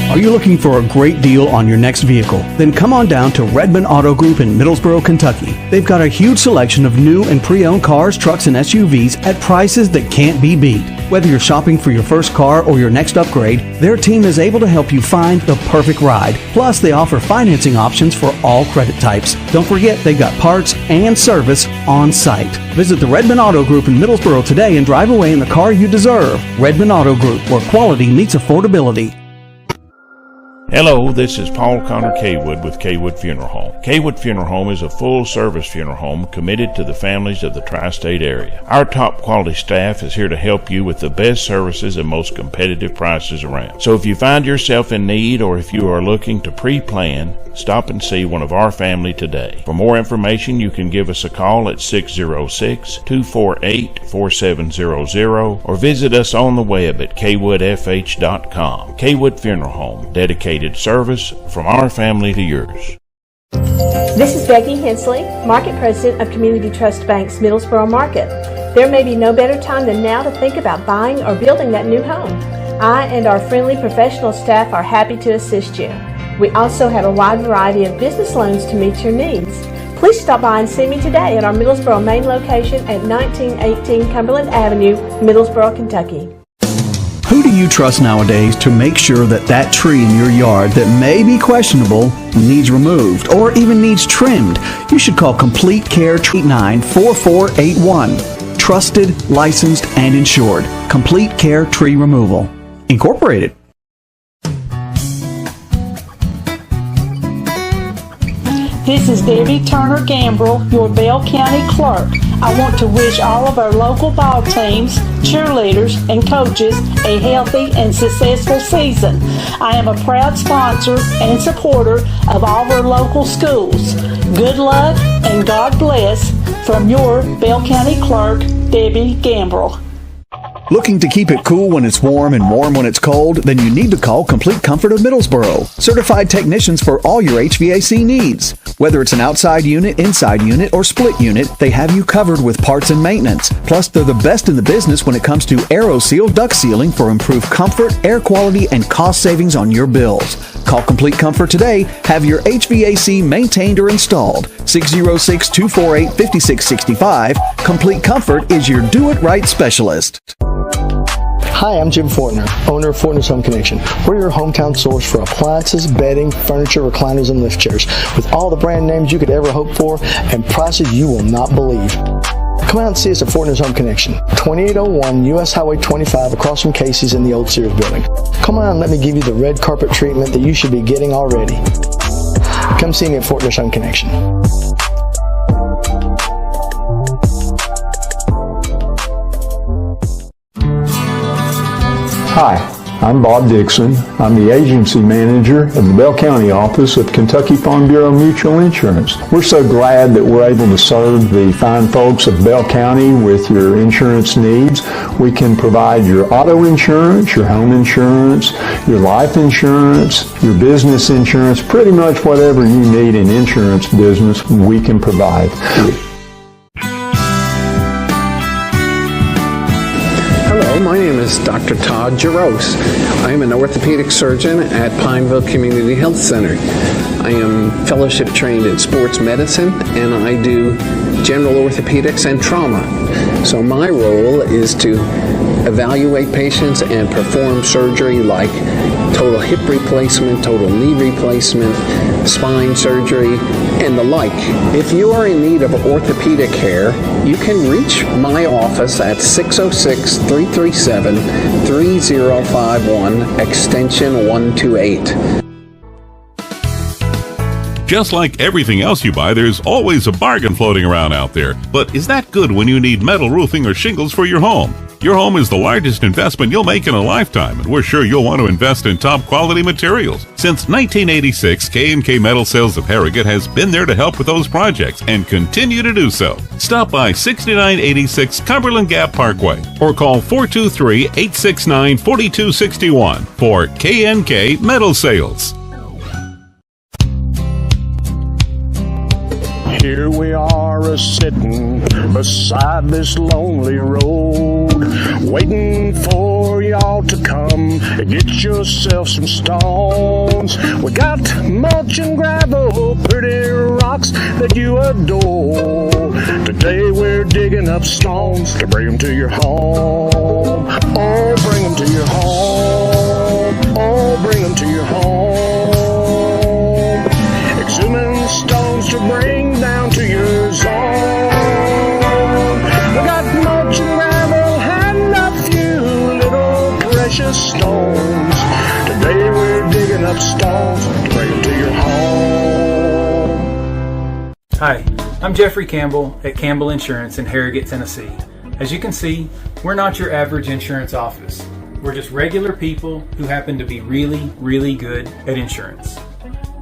Are you looking for a great deal on your next vehicle? Then come on down to Redmond Auto Group in Middlesboro, Kentucky. They've got a huge selection of new and pre-owned cars, trucks, and SUVs at prices that can't be beat. Whether you're shopping for your first car or your next upgrade, their team is able to help you find the perfect ride. Plus, they offer financing options for all credit types. Don't forget, they've got parts and service on site. Visit the Redmond Auto Group in Middlesboro today and drive away in the car you deserve. Redmond Auto Group, where quality meets affordability. Hello, this is Paul Connor Kaywood with Kaywood Funeral Home. Kaywood Funeral Home is a full-service funeral home committed to the families of the tri-state area. Our top-quality staff is here to help you with the best services and most competitive prices around. So if you find yourself in need or if you are looking to pre-plan, stop and see one of our family today. For more information, you can give us a call at 606-248-4700 or visit us on the web at kwoodfh.com. Kaywood Funeral Home, dedicated service from our family to yours. This is Becky Hensley, Market President of Community Trust Bank's Middlesboro Market. There may be no better time than now to think about buying or building that new home. I and our friendly professional staff are happy to assist you. We also have a wide variety of business loans to meet your needs. Please stop by and see me today at our Middlesboro main location at 1918 Cumberland Avenue, Middlesboro, Kentucky. Who do you trust nowadays to make sure that that tree in your yard that may be questionable needs removed or even needs trimmed? You should call Complete Care Tree 94481. Trusted, licensed, and insured. Complete Care Tree Removal Incorporated. This is Debbie Turner Gambrell, your Bell County Clerk. I want to wish all of our local ball teams, cheerleaders, and coaches a healthy and successful season. I am a proud sponsor and supporter of all of our local schools. Good luck and God bless from your Bell County Clerk, Debbie Gambrell. Looking to keep it cool when it's warm and warm when it's cold? Then you need to call Complete Comfort of Middlesboro. Certified technicians for all your HVAC needs. Whether it's an outside unit, inside unit, or split unit, they have you covered with parts and maintenance. Plus, they're the best in the business when it comes to AeroSeal duct sealing for improved comfort, air quality, and cost savings on your bills. Call Complete Comfort today. Have your HVAC maintained or installed. 606-248-5665. Complete Comfort is your do-it-right specialist. Hi, I'm Jim Fortner, owner of Fortner's Home Connection. We're your hometown source for appliances, bedding, furniture, recliners, and lift chairs with all the brand names you could ever hope for and prices you will not believe. Come out and see us at Fortner's Home Connection, 2801 U.S. Highway 25 across from Casey's in the old Sears building. Come on and let me give you the red carpet treatment that you should be getting already. Come see me at Fortner's Home Connection. Hi, I'm Bob Dixon. I'm the agency manager of the Bell County office of Kentucky Farm Bureau Mutual Insurance. We're so glad that we're able to serve the fine folks of Bell County with your insurance needs. We can provide your auto insurance, your home insurance, your life insurance, your business insurance, pretty much whatever you need in insurance business, we can provide. My name is Dr. Todd Jaros. I am an orthopedic surgeon at Pineville Community Health Center. I am fellowship trained in sports medicine and I do general orthopedics and trauma. So my role is to evaluate patients and perform surgery like total hip replacement, total knee replacement, spine surgery, and the like. If you are in need of orthopedic care, you can reach my office at 606-337-3051, extension 128. Just like everything else you buy, there's always a bargain floating around out there. But is that good when you need metal roofing or shingles for your home? Your home is the largest investment you'll make in a lifetime, and we're sure you'll want to invest in top quality materials. Since 1986, K&K Metal Sales of Harrogate has been there to help with those projects and continue to do so. Stop by 6986 Cumberland Gap Parkway or call 423-869-4261 for K&K Metal Sales. Here we are a-sittin' beside this lonely road, waiting for y'all to come come and get yourself some stones. We got mulch and gravel, pretty rocks that you adore. Today we're digging up stones to bring them to your home. Oh, bring them to your home. Oh, bring them to your home. Exhuming stones to bring down to your zone. We got mulch and gravel and a few little precious stones. Today we're digging up stones to bring them to your home. Hi, I'm Jeffrey Campbell at Campbell Insurance in Harrogate, Tennessee. As you can see, we're not your average insurance office. We're just regular people who happen to be really, really good at insurance.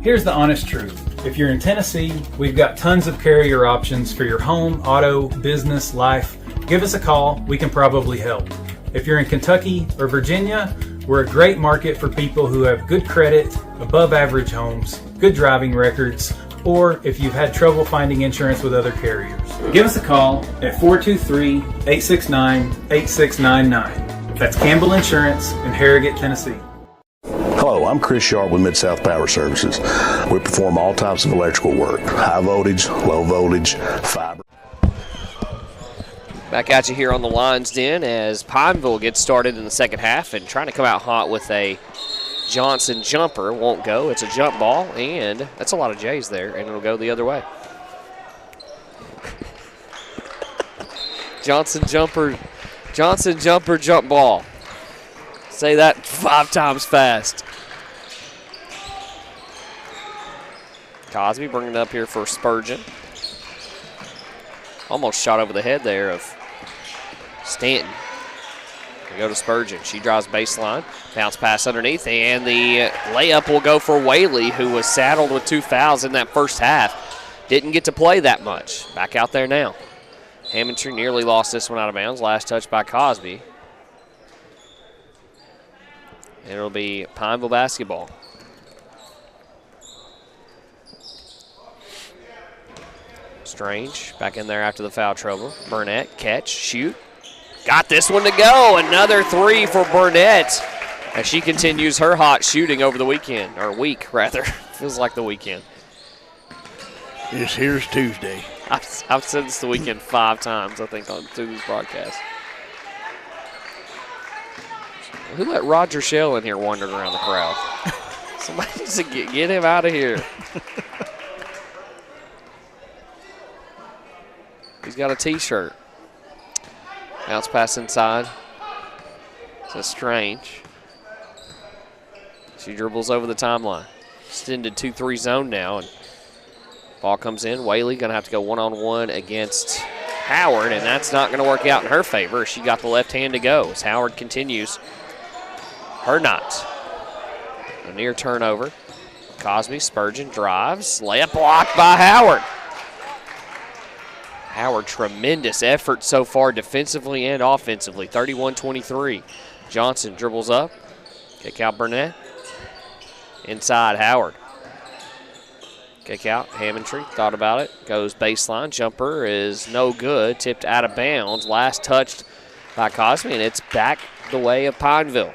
Here's the honest truth. If you're in Tennessee, we've got tons of carrier options for your home, auto, business, life. Give us a call, we can probably help. If you're in Kentucky or Virginia, we're a great market for people who have good credit, above average homes, good driving records, or if you've had trouble finding insurance with other carriers. Give us a call at 423-869-8699. That's Campbell Insurance in Harrogate, Tennessee. Hello, I'm Chris Sharp with Mid-South Power Services. We perform all types of electrical work, high voltage, low voltage, fiber. Back at you here on the Lions Den as Pineville gets started in the second half and trying to come out hot with a Johnson jumper. Won't go. It's a jump ball, and that's a lot of J's there, and it'll go the other way. Johnson jumper, jump ball. Say that 5 times fast. Cosby bringing it up here for Spurgeon. Almost shot over the head there of Stanton. We go to Spurgeon. She drives baseline. Bounce pass underneath, and the layup will go for Whaley, who was saddled with 2 fouls in that first half. Didn't get to play that much. Back out there now. Hamilton nearly lost this one out of bounds. Last touch by Cosby. And it'll be Pineville basketball. Strange back in there after the foul trouble. Burnett, catch, shoot. Got this one to go. Another 3 for Burnett as she continues her hot shooting over the weekend, or week rather. Feels like the weekend. Here's Tuesday. I've said it's the weekend 5 times, I think, on through this broadcast. Who let Roger Shell in here wandering around the crowd? Somebody needs to get him out of here. He's got a T-shirt. Bounce pass inside. It's Strange. She dribbles over the timeline. Extended 2-3 zone now, and ball comes in. Whaley going to have to go one-on-one against Howard, and that's not going to work out in her favor. She got the left hand to go as Howard continues her knot. A near turnover. Cosby, Spurgeon drives. Layup blocked by Howard. Howard, tremendous effort so far defensively and offensively. 31-23. Johnson dribbles up. Kick out Burnett. Inside Howard. Kick out Hamilton. Thought about it. Goes baseline. Jumper is no good. Tipped out of bounds. Last touched by Cosby, and it's back the way of Pineville.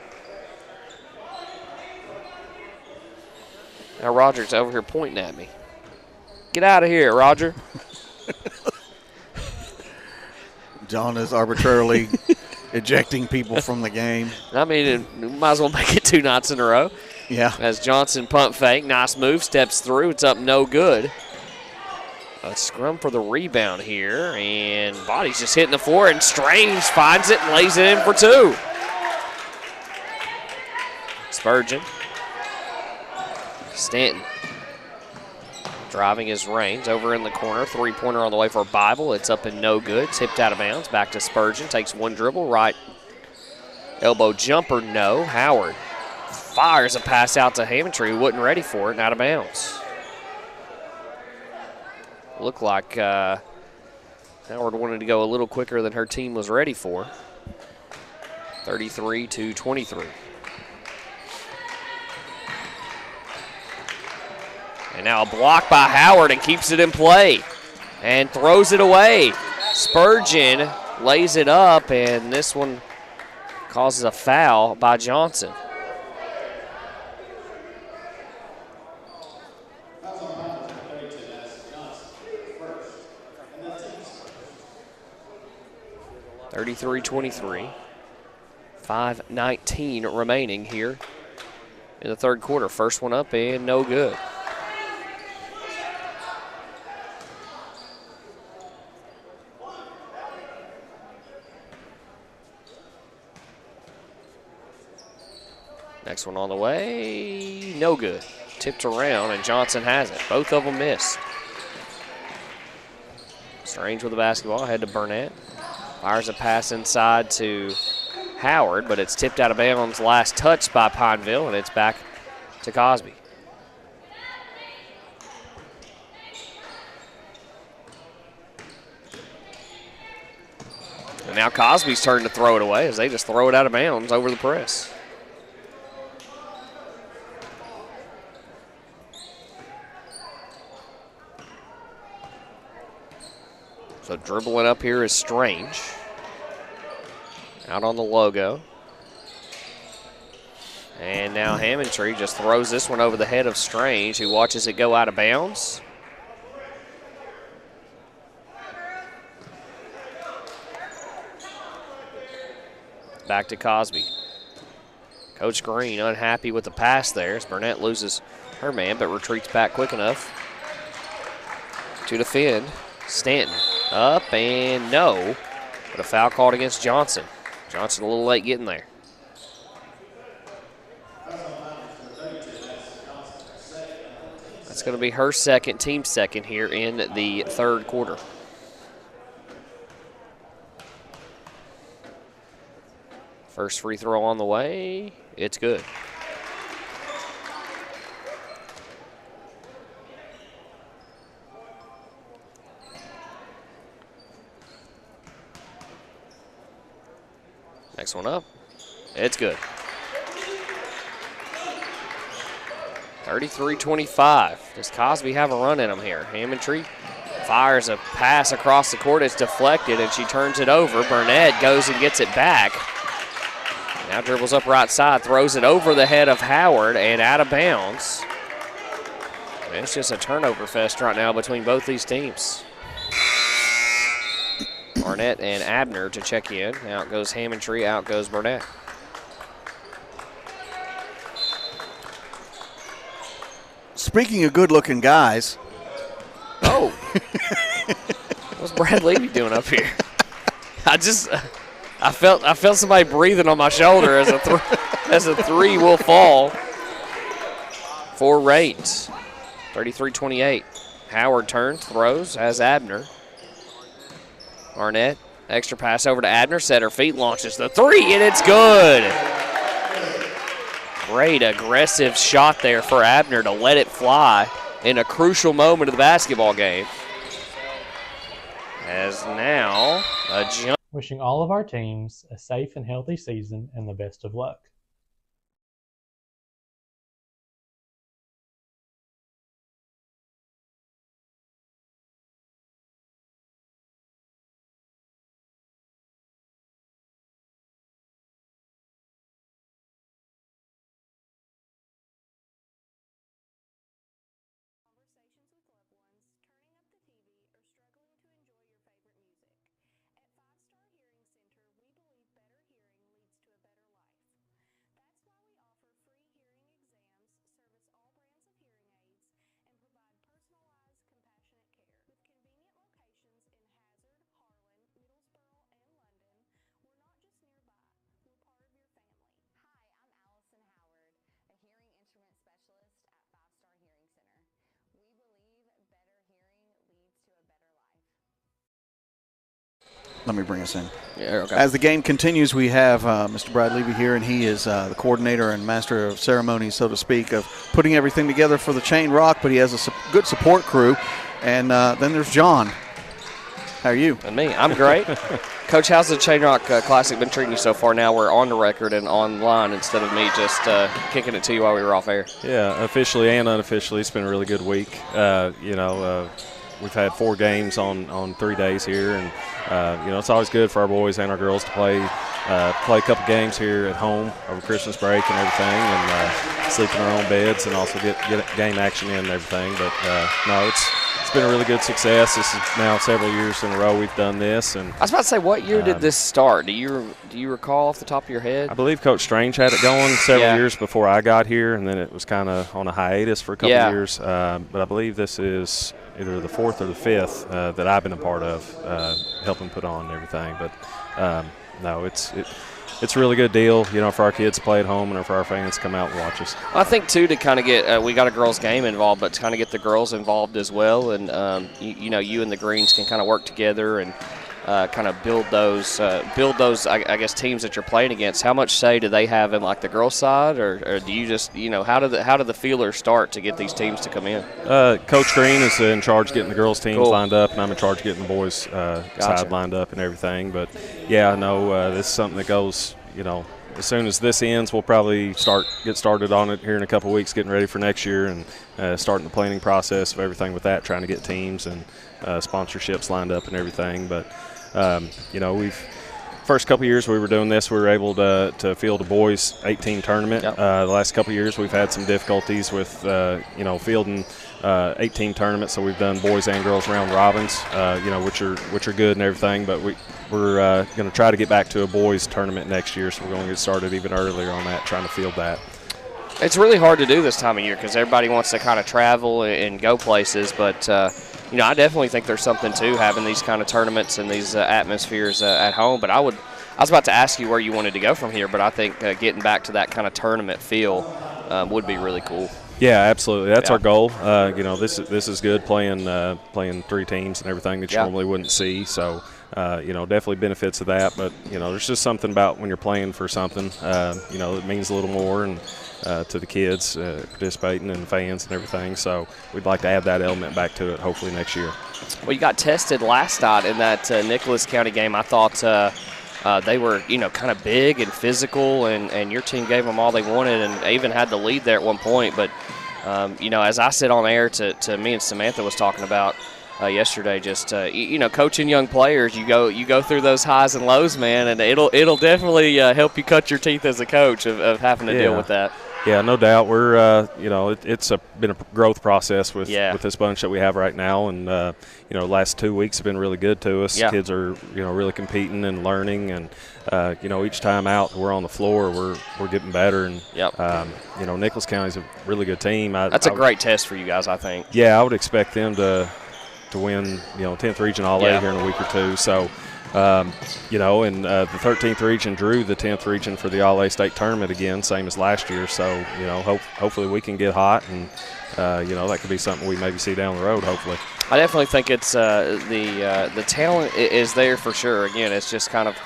Now Roger's over here pointing at me. Get out of here, Roger. John is arbitrarily ejecting people from the game. I mean, might as well make it 2 nights in a row. Yeah. As Johnson pump fake, nice move, steps through. It's up no good. A scrum for the rebound here, and body's just hitting the floor, and Strange finds it and lays it in for 2. Spurgeon. Stanton. Driving his range over in the corner. 3-pointer on the way for Bible. It's up and no good. Tipped out of bounds. Back to Spurgeon. Takes one dribble. Right elbow jumper. No. Howard fires a pass out to Hamilton, who wasn't ready for it and out of bounds. Looked like Howard wanted to go a little quicker than her team was ready for. 33-23. And now a block by Howard and keeps it in play and throws it away. Spurgeon lays it up, and this one causes a foul by Johnson. (33-23). 5:19 remaining here in the third quarter. First one up and no good. Next one on the way, no good. Tipped around and Johnson has it. Both of them missed. Strange with the basketball, head to Burnett. Fires a pass inside to Howard, but it's tipped out of bounds. Last touch by Pineville, and it's back to Cosby. And now Cosby's turn to throw it away as they just throw it out of bounds over the press. So dribbling up here is Strange. Out on the logo. And now Hammondtree just throws this one over the head of Strange, who watches it go out of bounds. Back to Cosby. Coach Green unhappy with the pass there as Burnett loses her man, but retreats back quick enough to defend. Stanton up and no, but a foul called against Johnson. Johnson a little late getting there. That's going to be her second, team second here in the third quarter. First free throw on the way. It's good. Next one up. It's good. 33-25. Does Cosby have a run in him here? Hammondtree fires a pass across the court. It's deflected, and she turns it over. Burnett goes and gets it back. Now dribbles up right side, throws it over the head of Howard and out of bounds. And it's just a turnover fest right now between both these teams. Barnett and Abner to check in. Out goes Hammondtree, out goes Burnett. Speaking of good-looking guys. Oh. What's Brad Levy doing up here? I felt somebody breathing on my shoulder as a three will fall for Raids. 33-28. Howard turns, throws, has Abner. Barnett, extra pass over to Abner, set her feet, launches the three, and it's good. Great aggressive shot there for Abner to let it fly in a crucial moment of the basketball game. As now a jump. Wishing all of our teams a safe and healthy season and the best of luck. Let me bring us in. Yeah, okay. As the game continues, we have Mr. Brad Levy here, and he is the coordinator and master of ceremonies, so to speak, of putting everything together for the Chain Rock, but he has a good support crew. And then there's John. How are you? And me. I'm great. Coach, how's the Chain Rock Classic been treating you so far? Now we're on the record and online instead of me just kicking it to you while we were off air. Yeah, officially and unofficially, it's been a really good week. we've had 4 games on 3 days here, and it's always good for our boys and our girls to play a couple games here at home over Christmas break and everything, and sleep in our own beds and also get game action in and everything. But no, it's been a really good success. This is now several years in a row we've done this. And I was about to say, what year did this start? Do you recall off the top of your head? I believe Coach Strange had it going several years before I got here, and then it was kind of on a hiatus for a couple of years. But I believe this is either the 4th or the 5th that I've been a part of, helping put on and everything. But no, it's a really good deal, for our kids to play at home and for our fans to come out and watch us. I think, too, to kind of get we got a girls' game involved, but to kind of get the girls involved as well. And, you and the Greens can kind of work together and kind of build those, I guess, teams that you're playing against. How much say do they have in, like, the girls' side? Or do you just, how do the feelers start to get these teams to come in? Coach Green is in charge of getting the girls' teams lined up, and I'm in charge of getting the boys' side lined up and everything. But, yeah, no, this is something that goes, as soon as this ends, we'll probably get started on it here in a couple of weeks, getting ready for next year and starting the planning process of everything with that, trying to get teams and sponsorships lined up and everything. But, first couple of years we were doing this, we were able to field a boys 18 tournament. The last couple of years we've had some difficulties with, fielding 18 tournaments, so we've done boys and girls round robins, which are good and everything, but we're going to try to get back to a boys tournament next year, so we're going to get started even earlier on that, trying to field that. It's really hard to do this time of year because everybody wants to kind of travel and go places, but I definitely think there's something to having these kind of tournaments and these atmospheres at home. But I was about to ask you where you wanted to go from here, but I think getting back to that kind of tournament feel would be really cool. Yeah, absolutely. That's our goal. This is good playing 3 teams and everything that you normally wouldn't see. So, definitely benefits of that. But there's just something about when you're playing for something. It means a little more and to the kids participating and fans and everything. So we'd like to add that element back to it hopefully next year. Well, you got tested last night in that Nicholas County game. I thought they were, kind of big and physical, and your team gave them all they wanted and even had the lead there at one point. But, as I sit on air to me and Samantha was talking about yesterday, just, coaching young players, you go through those highs and lows, man, and it'll definitely help you cut your teeth as a coach of having to deal with that. Yeah, no doubt. We're, it's been a growth process with this bunch that we have right now, and the last 2 weeks have been really good to us. Kids are, really competing and learning, and each time out we're on the floor, we're getting better. And Nicholas County's a really good team. That's a great test for you guys, I think. Yeah, I would expect them to win, 10th region All-A here in a week or two. So. And the 13th region drew the 10th region for the All-A state tournament again, same as last year. So, hopefully we can get hot, and, that could be something we maybe see down the road, hopefully. I definitely think it's the talent is there for sure. Again, it's just kind of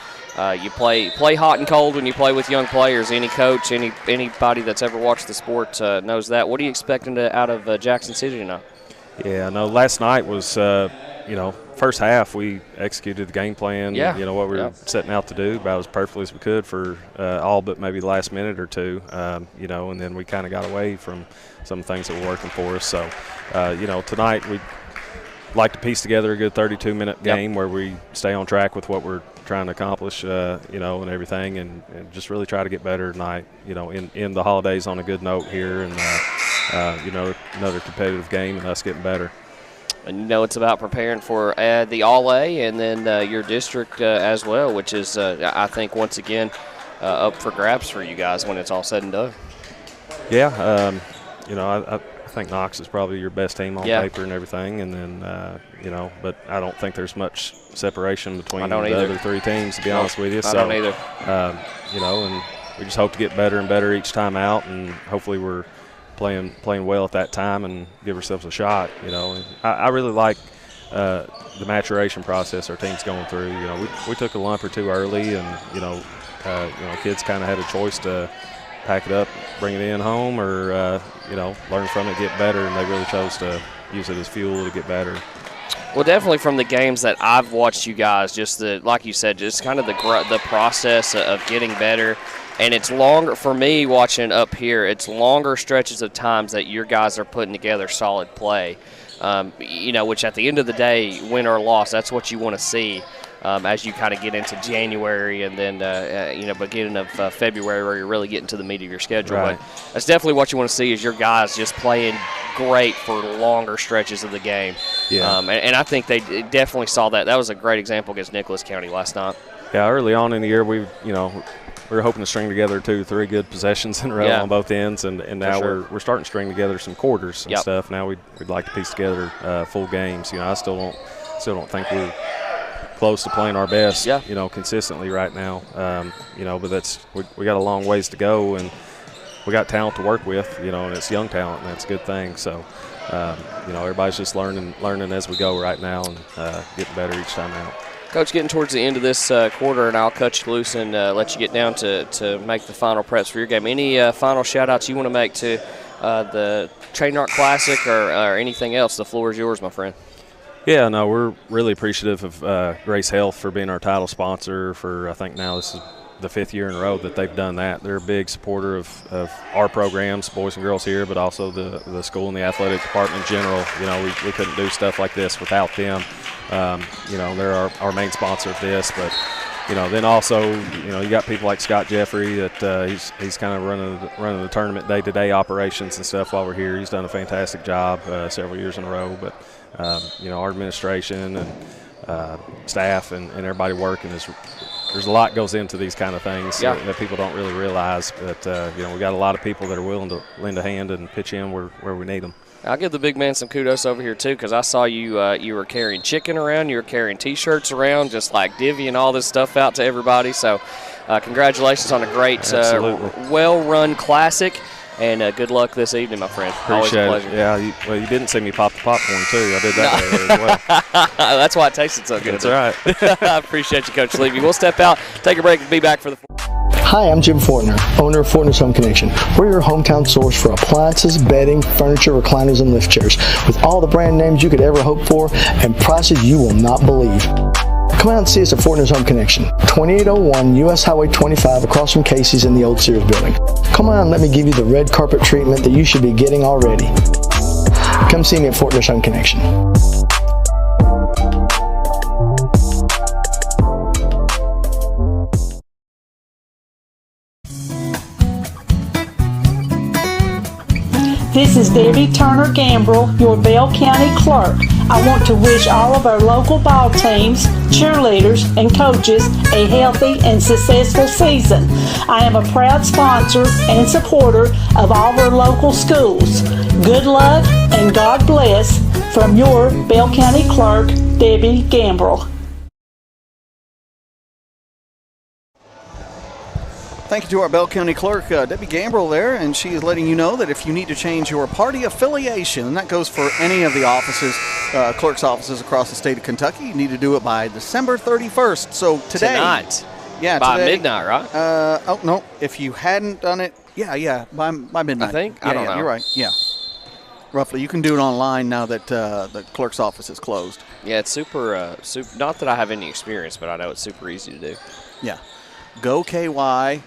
you play hot and cold when you play with young players. Any coach, anybody that's ever watched the sport knows that. What are you expecting out of Jackson City tonight? Yeah, no, last night was, first half we executed the game plan, what we were setting out to do about as perfectly as we could for all but maybe the last minute or two, and then we kind of got away from some things that were working for us. So, tonight we'd like to piece together a good 32-minute game where we stay on track with what we're trying to accomplish, and everything, and just really try to get better tonight, in the holidays on a good note here, and, another competitive game and us getting better. And it's about preparing for the All-A and then your district as well, which is, I think, once again, up for grabs for you guys when it's all said and done. Yeah, I think Knox is probably your best team on paper and everything, and then, but I don't think there's much separation between the other 3 teams, to be honest with you. I don't either. And we just hope to get better and better each time out, and hopefully we're playing well at that time and give ourselves a shot. I really like the maturation process our team's going through. We took a lump or two early, and kids kind of had a choice to pack it up, bring it in home, or learn from it, get better, and they really chose to use it as fuel to get better. Well, definitely from the games that I've watched you guys, just like you said, just kind of the process of getting better. And it's longer, for me watching up here, it's longer stretches of times that your guys are putting together solid play. which at the end of the day, win or loss, that's what you want to see. As you kind of get into January and then, beginning of February where you're really getting to the meat of your schedule. Right. But that's definitely what you want to see is your guys just playing great for longer stretches of the game. Yeah. And I think they definitely saw that. That was a great example against Nicholas County last night. Yeah, early on in the year, we were hoping to string together 2-3 good possessions in a row on both ends, and now we're starting to string together some quarters and stuff. Now we'd like to piece together full games. I still don't think we're close to playing our best, consistently right now. But we got a long ways to go, and we got talent to work with, and it's young talent, and that's a good thing. So, everybody's just learning as we go right now and getting better each time out. Coach, getting towards the end of this quarter, and I'll cut you loose and let you get down to make the final preps for your game. Any final shout-outs you want to make to the Trademark Classic or anything else? The floor is yours, my friend. Yeah, no, we're really appreciative of Grace Health for being our title sponsor for, I think now this is the 5th year in a row that they've done that. They're a big supporter of our programs, boys and girls here, but also the school and the athletic department in general. We couldn't do stuff like this without them. They're our main sponsor of this, but then also, you got people like Scott Jeffrey that he's kind of running the tournament day-to-day operations and stuff while we're here. He's done a fantastic job several years in a row, but our administration and staff and everybody working there's a lot goes into these kind of things that people don't really realize. But we got a lot of people that are willing to lend a hand and pitch in where we need them. I'll give the big man some kudos over here, too, because I saw you were carrying chicken around. You were carrying T-shirts around, just like divvying all this stuff out to everybody. So congratulations on a great, well-run classic. And good luck this evening, my friend. Appreciate Always a pleasure. Yeah, you didn't see me pop the popcorn, too. I did that earlier as well. That's why it tasted so good. That's right. I appreciate you, Coach Levy. We'll step out, take a break, and be back for the Hi, I'm Jim Fortner, owner of Fortner's Home Connection. We're your hometown source for appliances, bedding, furniture, recliners, and lift chairs with all the brand names you could ever hope for and prices you will not believe. Come out and see us at Fortner's Home Connection, 2801 U.S. Highway 25 across from Casey's in the old Sears building. Come on and let me give you the red carpet treatment that you should be getting already. Come see me at Fortner's Home Connection. This is Debbie Turner Gambrell, your Bell County clerk. I want to wish all of our local ball teams, cheerleaders, and coaches a healthy and successful season. I am a proud sponsor and supporter of all of our local schools. Good luck and God bless from your Bell County clerk, Debbie Gambrell. Thank you to our Bell County clerk, Debbie Gambrell there, and she is letting you know that if you need to change your party affiliation, and that goes for any of the offices, clerk's offices across the state of Kentucky, you need to do it by December 31st. So today. Tonight. Yeah, by today, midnight, right? Oh, no. If you hadn't done it, by midnight. I think. Yeah, I don't know. You're right. Yeah. Roughly. You can do it online now that the clerk's office is closed. Yeah, it's super, not that I have any experience, but I know it's super easy to do. Yeah. Go KY.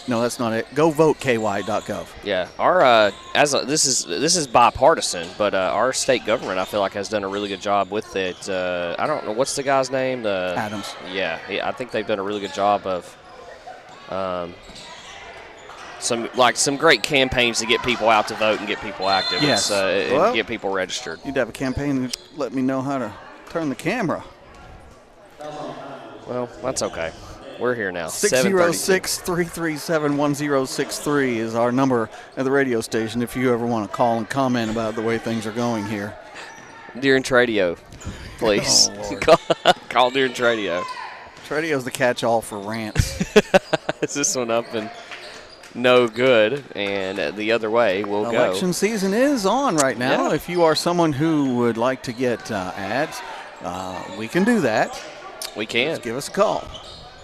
No, that's not it. Go vote KY.gov. Yeah, our this is bipartisan, but our state government I feel like has done a really good job with it. I don't know what's the guy's name. Adams. Yeah, I think they've done a really good job of some great campaigns to get people out to vote and get people active. Yes, and get people registered. You'd have a campaign to let me know how to turn the camera. Well, that's okay. We're here now. 606-337-1063 is our number at the radio station if you ever want to call and comment about the way things are going here. During Tradio, please. Call during Tradio. Tradio's the catch-all for rants. Is this one up and no good? And the other way we'll go. Election season is on right now. Yeah. If you are someone who would like to get ads, we can do that. We can. Just give us a call.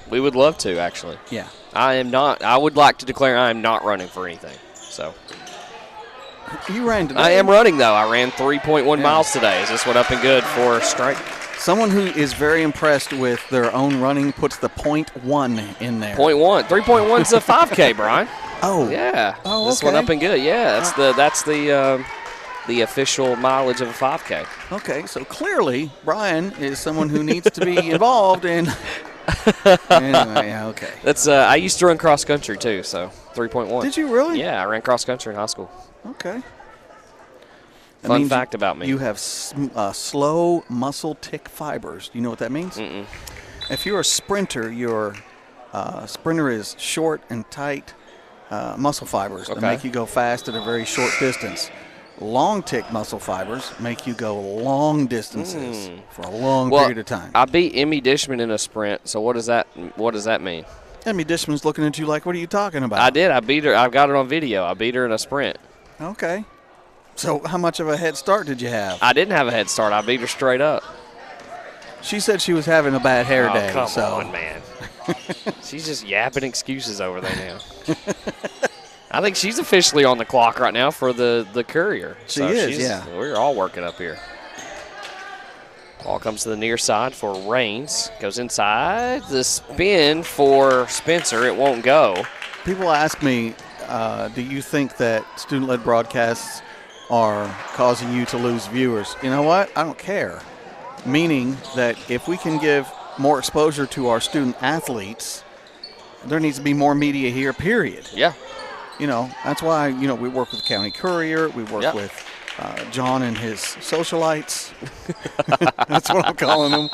We would love to, actually. Yeah. I would like to declare I am not running for anything. So. You ran today. I am running, though. I ran 3.1 miles today. Is this one up and good for strike? Someone who is very impressed with their own running puts the .1 in there. 0.1. 3.1 is a 5K, Brian. Oh. Yeah. Oh, This okay. one up and good. Yeah, that's the the official mileage of a 5K. Okay, so clearly Brian is someone who needs to be involved in. Anyway, yeah, okay. That's I used to run cross country too, so 3.1. Did you really? Yeah, I ran cross country in high school. Okay. Fun fact about me. You have slow muscle tick fibers. Do you know what that means? Mm-mm. If you're a sprinter, your sprinter is short and tight muscle fibers that make you go fast at a very short distance. Long tick muscle fibers make you go long distances for a long period of time. I beat Emmy Dishman in a sprint, so what does that mean? Emmy Dishman's looking at you like, what are you talking about? I did. I beat her. I've got it on video. I beat her in a sprint. Okay. So how much of a head start did you have? I didn't have a head start. I beat her straight up. She said she was having a bad hair day. Come on, man. She's just yapping excuses over there now. I think she's officially on the clock right now for the Courier. She is, yeah. We're all working up here. Ball comes to the near side for Raines. Goes inside. The spin for Spencer. It won't go. People ask me, do you think that student-led broadcasts are causing you to lose viewers? You know what? I don't care. Meaning that if we can give more exposure to our student athletes, there needs to be more media here, period. Yeah. You know, that's why, we work with the County Courier. We work with John and his socialites. That's what I'm calling them.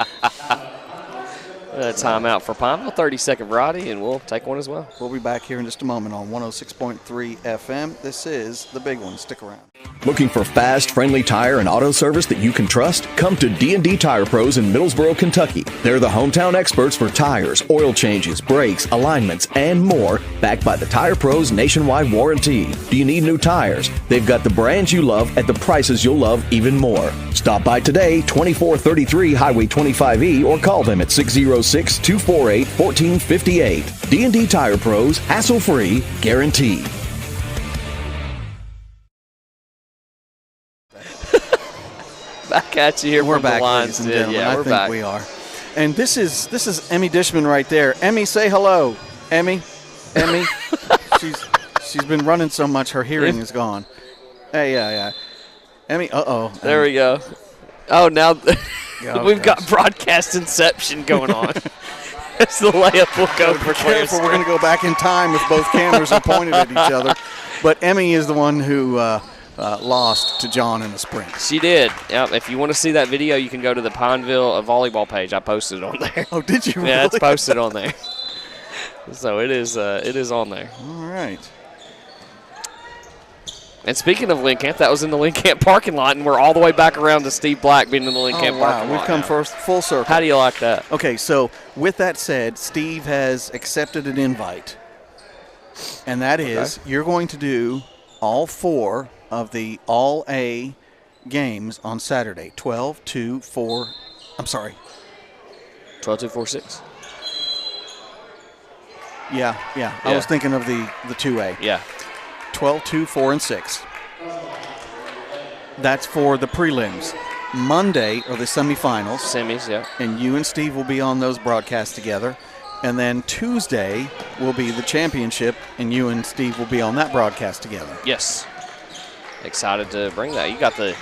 Timeout for Pineville, 30-second variety, and we'll take one as well. We'll be back here in just a moment on 106.3 FM. This is The Big One. Stick around. Looking for fast, friendly tire and auto service that you can trust? Come to D&D Tire Pros in Middlesboro, Kentucky. They're the hometown experts for tires, oil changes, brakes, alignments, and more, backed by the Tire Pros nationwide warranty. Do you need new tires? They've got the brands you love at the prices you'll love even more. Stop by today, 2433 Highway 25E, or call them at 606-248-1458. D&D Tire Pros, hassle-free, guaranteed. Back at you here. We're from back, the lines. ladies and gentlemen. Yeah, I we're think back. we are. And this is Emmy Dishman right there. Emmy, say hello. Emmy. she's been running so much her hearing is gone. Hey, yeah. Emmy, There we go. Oh, now we've got broadcast inception going on. As the layup will go for Clarence. We're going to go back in time if both cameras are pointed at each other. But Emmy is the one who lost to John in the sprint. She did. Yep. If you want to see that video, you can go to the Pineville volleyball page. I posted it on there. Oh, did you really? Yeah, it's posted on there. So it is on there. All right. And speaking of Linkamp, that was in the Linkamp parking lot, and we're all the way back around to Steve Black being in the Linkamp parking lot. We've come full circle. How do you like that? Okay, so with that said, Steve has accepted an invite, and that is you're going to do all 4 of the All-A games on Saturday, 12, 2, 4. I'm sorry. 12, 2, 4, 6. Yeah. I was thinking of the 2A. Yeah. 12, 2, 4, and 6. That's for the prelims. Monday are the semifinals. Semis, yeah. And you and Steve will be on those broadcasts together. And then Tuesday will be the championship, and you and Steve will be on that broadcast together. Yes. Excited to bring that. You got the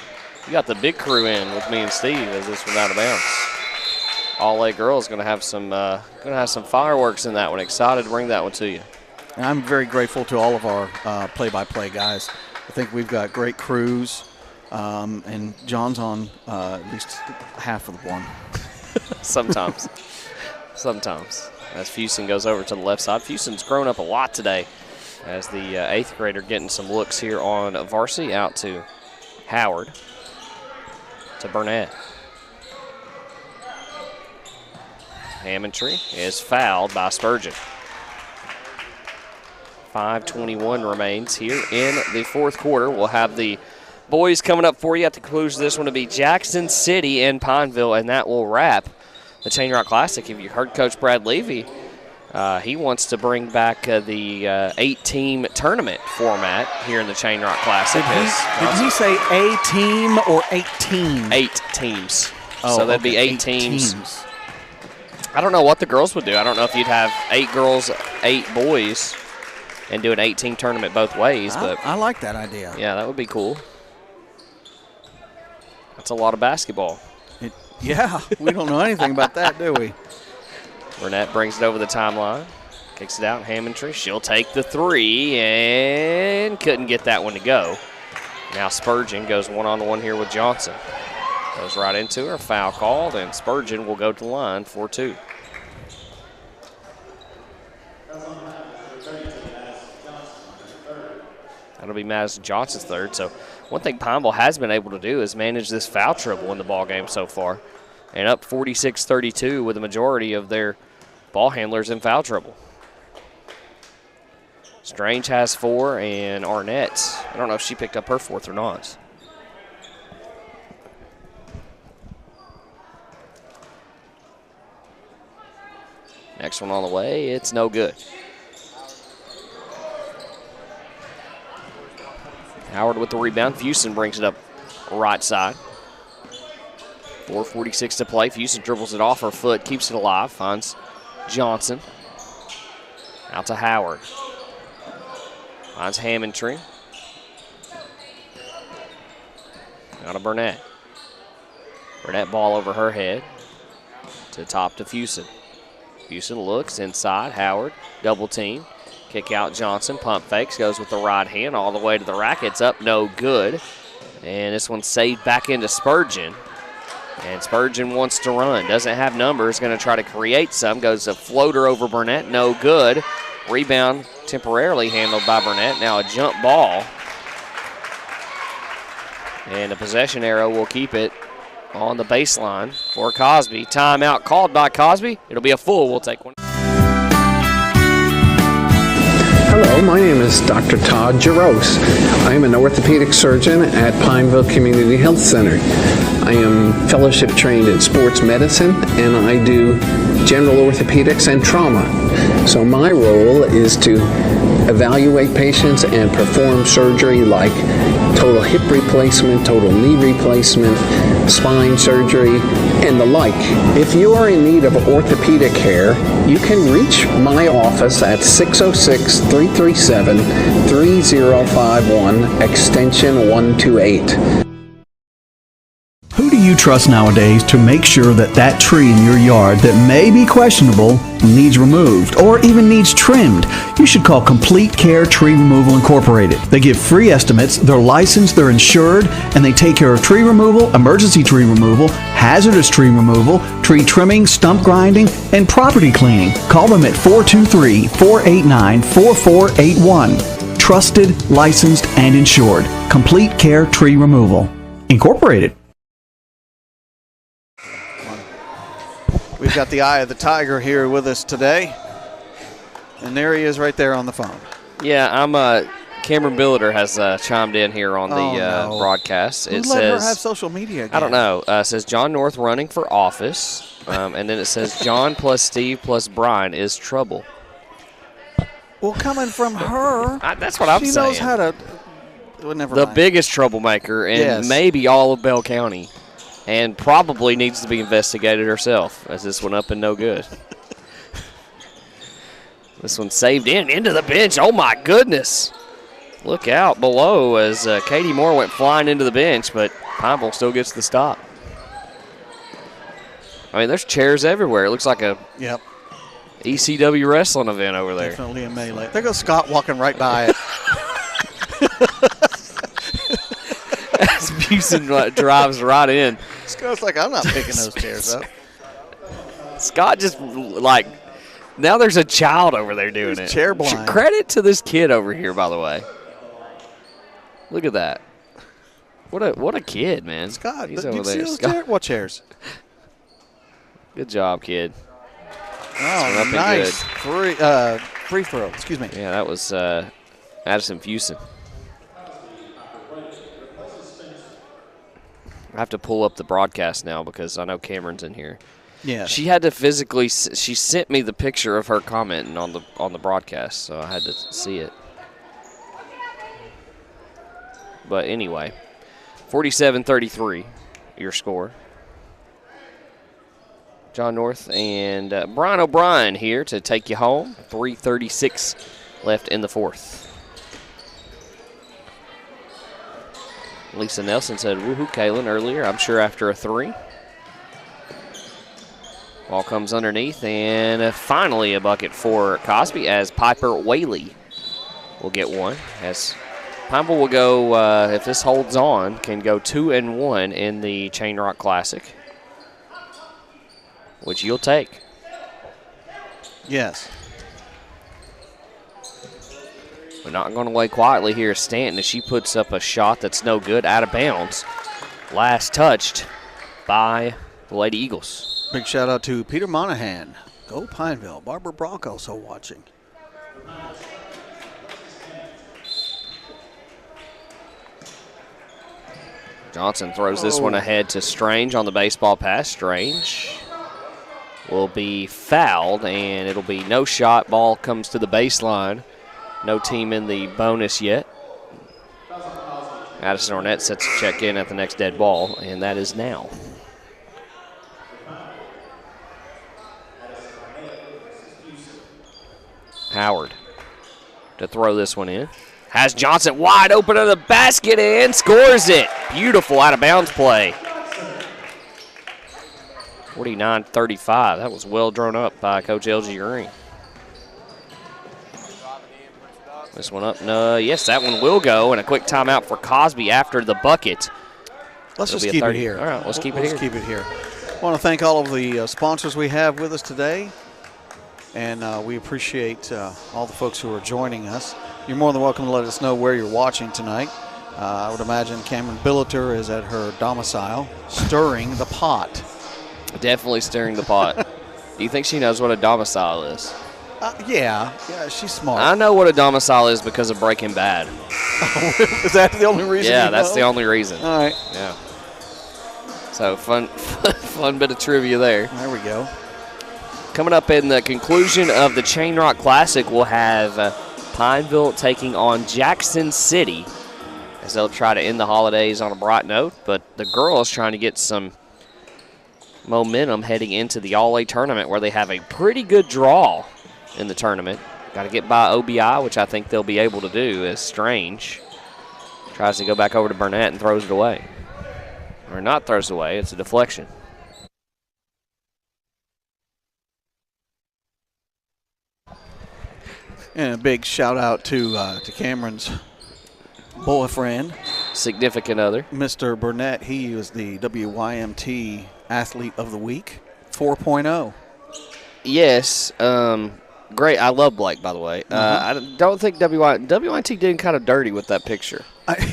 big crew in with me and Steve as this was out of bounds. All-A girls going to have some fireworks in that one. Excited to bring that one to you. And I'm very grateful to all of our play-by-play guys. I think we've got great crews, and John's on at least half of the one. Sometimes. As Fusen goes over to the left side. Fusen's grown up a lot today as the 8th grader getting some looks here on varsity out to Howard, to Burnett. Hammondtree is fouled by Spurgeon. 5:21 remains here in the 4th quarter. We'll have the boys coming up for you at the conclusion of this one to be Jackson City and Pineville, and that will wrap the Chain Rock Classic. If you heard Coach Brad Levy, he wants to bring back the 8-team tournament format here in the Chain Rock Classic. Did he say a team or 8 teams? 8 teams. Oh, so that'd be 8 teams. I don't know what the girls would do. I don't know if you'd have 8 girls, 8 boys, and do an 8-team tournament both ways. But I like that idea. Yeah, that would be cool. That's a lot of basketball. Yeah, we don't know anything about that, do we? Burnett brings it over the timeline. Kicks it out. Hammondtree. She'll take the three and couldn't get that one to go. Now Spurgeon goes one-on-one here with Johnson. Goes right into her. Foul called, and Spurgeon will go to the line for 2. That'll be Madison Johnson's third. So one thing Pineville has been able to do is manage this foul trouble in the ballgame so far. And up 46-32 with the majority of their ball handlers in foul trouble. Strange has 4, and Arnett, I don't know if she picked up her 4th or not. Next one on the way, it's no good. Howard with the rebound. Fuson brings it up right side. 4:46 to play. Fuson dribbles it off her foot, keeps it alive, finds Johnson. Out to Howard. Finds Hammondtree. Out to Burnett. Burnett ball over her head. To top to Fuson. Fuson looks inside. Howard, double team. Kick out Johnson, pump fakes, goes with the right hand all the way to the rack. It's up, no good. And this one's saved back into Spurgeon. And Spurgeon wants to run, doesn't have numbers, going to try to create some. Goes a floater over Burnett, no good. Rebound temporarily handled by Burnett. Now a jump ball. And the possession arrow will keep it on the baseline for Cosby. Timeout called by Cosby. It'll be a full. We'll take one. Hello, my name is Dr. Todd Jaros. I am an orthopedic surgeon at Pineville Community Health Center. I am fellowship trained in sports medicine, and I do general orthopedics and trauma. So my role is to evaluate patients and perform surgery like total hip replacement, total knee replacement, spine surgery, and the like. If you are in need of orthopedic care, you can reach my office at 606-337-3051, extension 128. Who do you trust nowadays to make sure that that tree in your yard that may be questionable needs removed or even needs trimmed? You should call Complete Care Tree Removal Incorporated. They give free estimates, they're licensed, they're insured, and they take care of tree removal, emergency tree removal, hazardous tree removal, tree trimming, stump grinding, and property cleaning. Call them at 423-489-4481. Trusted, licensed, and insured. Complete Care Tree Removal Incorporated. We've got the eye of the tiger here with us today. And there he is right there on the phone. Yeah, Cameron Billiter has chimed in here on the broadcast. Who let her have social media again? I don't know. It says John North running for office. And then it says John plus Steve plus Brian is trouble. Well, coming from her, that's what I'm saying. She knows how to. Well, never mind. The biggest troublemaker in maybe all of Bell County. And probably needs to be investigated herself, as this one up and no good. This one saved into the bench. Oh, my goodness. Look out below as Katie Moore went flying into the bench, but Pineville still gets the stop. I mean, there's chairs everywhere. It looks like a ECW wrestling event over there. Definitely a melee. There goes Scott walking right by it. As Busen drives right in. Scott's like, I'm not picking those chairs up. Scott just, now there's a child over there doing it. Chair blind. Credit to this kid over here, by the way. Look at that. What a kid, man. Scott, he's over there. See those chairs? What chairs? Good job, kid. Oh, nice. Free throw. Excuse me. Yeah, that was Addison Fuson. I have to pull up the broadcast now because I know Cameron's in here. Yeah. She had to physically. She sent me the picture of her commenting on the broadcast, so I had to see it. But anyway, 47-33, your score. John North and Brian O'Brien here to take you home. 3:36 left in the fourth. Lisa Nelson said, woohoo, Kaylin, earlier. I'm sure after a 3. Ball comes underneath, and finally a bucket for Cosby as Piper Whaley will get one. As Pineville will go, if this holds on, can go 2-1 in the Chain Rock Classic, which you'll take. Yes. We're not going away quietly here. Stanton, as she puts up a shot that's no good, out of bounds. Last touched by the Lady Eagles. Big shout out to Peter Monahan. Go Pineville. Barbara Brock also watching. Johnson throws this one ahead to Strange on the baseball pass. Strange will be fouled, and it'll be no shot. Ball comes to the baseline. No team in the bonus yet. Addison Ornette sets a check in at the next dead ball, and that is now. Howard to throw this one in. Has Johnson wide open to the basket and scores it. Beautiful out of bounds play. 49-35. That was well drawn up by Coach L.G. Green. This one up. No, yes, that one will go. And a quick timeout for Cosby after the bucket. Let's just keep it here. All right, let's keep it here. I want to thank all of the sponsors we have with us today. And we appreciate all the folks who are joining us. You're more than welcome to let us know where you're watching tonight. I would imagine Cameron Billeter is at her domicile, stirring the pot. Definitely stirring the pot. Do you think she knows what a domicile is? Yeah, she's smart. I know what a domicile is because of Breaking Bad. Is that the only reason? Yeah, that's the only reason. All right. Yeah. So fun bit of trivia there. There we go. Coming up in the conclusion of the Chain Rock Classic, we'll have Pineville taking on Jackson City as they'll try to end the holidays on a bright note. But the girls trying to get some momentum heading into the All-A tournament where they have a pretty good draw in the tournament. Got to get by OBI, which I think they'll be able to do, as Strange tries to go back over to Burnett and throws it away. Or not throws it away, it's a deflection. And a big shout out to Cameron's boyfriend, significant other, Mr. Burnett. He was the WYMT Athlete of the Week 4.0. Yes, great. I love Blake, by the way. I don't think WYMT did kind of dirty with that picture.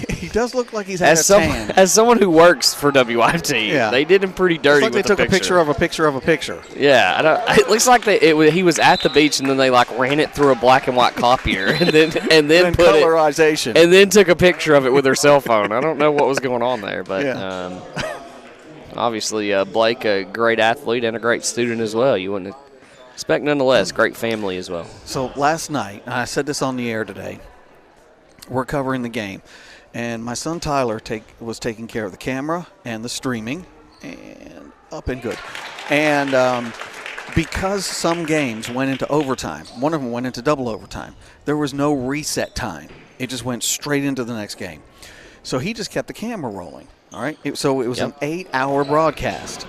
He does look like he's had a tan. As someone who works for WYMT, they did him pretty dirty. It's like they took a picture of a picture of a picture. Yeah, it looks like he was at the beach and then they ran it through a black and white copier and then put colorization and then took a picture of it with their cell phone. I don't know what was going on there, but obviously Blake, a great athlete and a great student as well. You wouldn't expect nonetheless. Great family as well. So last night, and I said this on the air today, we're covering the game. And my son Tyler was taking care of the camera and the streaming, and up and good. And because some games went into overtime, one of them went into double overtime, there was no reset time. It just went straight into the next game. So he just kept the camera rolling, all right? So it was an 8-hour broadcast.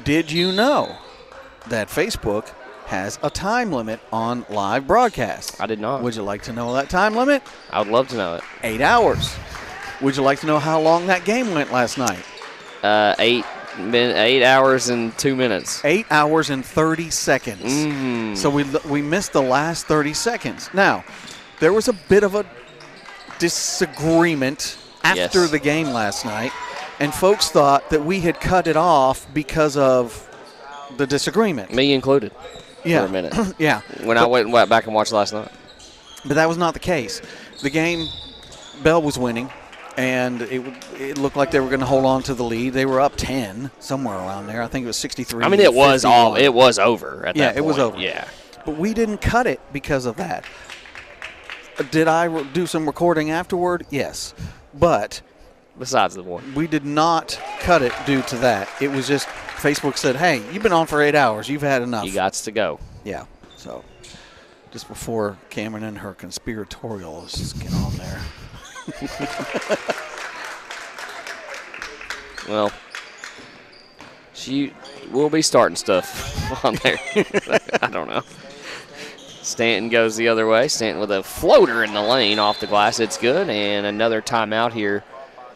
Did you know that Facebook has a time limit on live broadcasts? I did not. Would you like to know that time limit? I would love to know it. 8 hours. Would you like to know how long that game went last night? 8 hours and 2 minutes. 8 hours and 30 seconds. So we missed the last 30 seconds. Now, there was a bit of a disagreement after the game last night, and folks thought that we had cut it off because of the disagreement. Me included. Yeah. For a minute. Yeah. When I went back and watched last night. But that was not the case. The game, Bell was winning, and it looked like they were going to hold on to the lead. They were up 10, somewhere around there. I think it was 63. I mean, it was over at that point. Yeah, it was over. Yeah. But we didn't cut it because of that. Did I do some recording afterward? Yes. But besides the point, we did not cut it due to that. It was just Facebook said, hey, you've been on for 8 hours. You've had enough. You got to go. Yeah. So just before Cameron and her conspiratorialists get on there. Well, she will be starting stuff on there. I don't know. Stanton goes the other way. Stanton with a floater in the lane off the glass. It's good. And another timeout here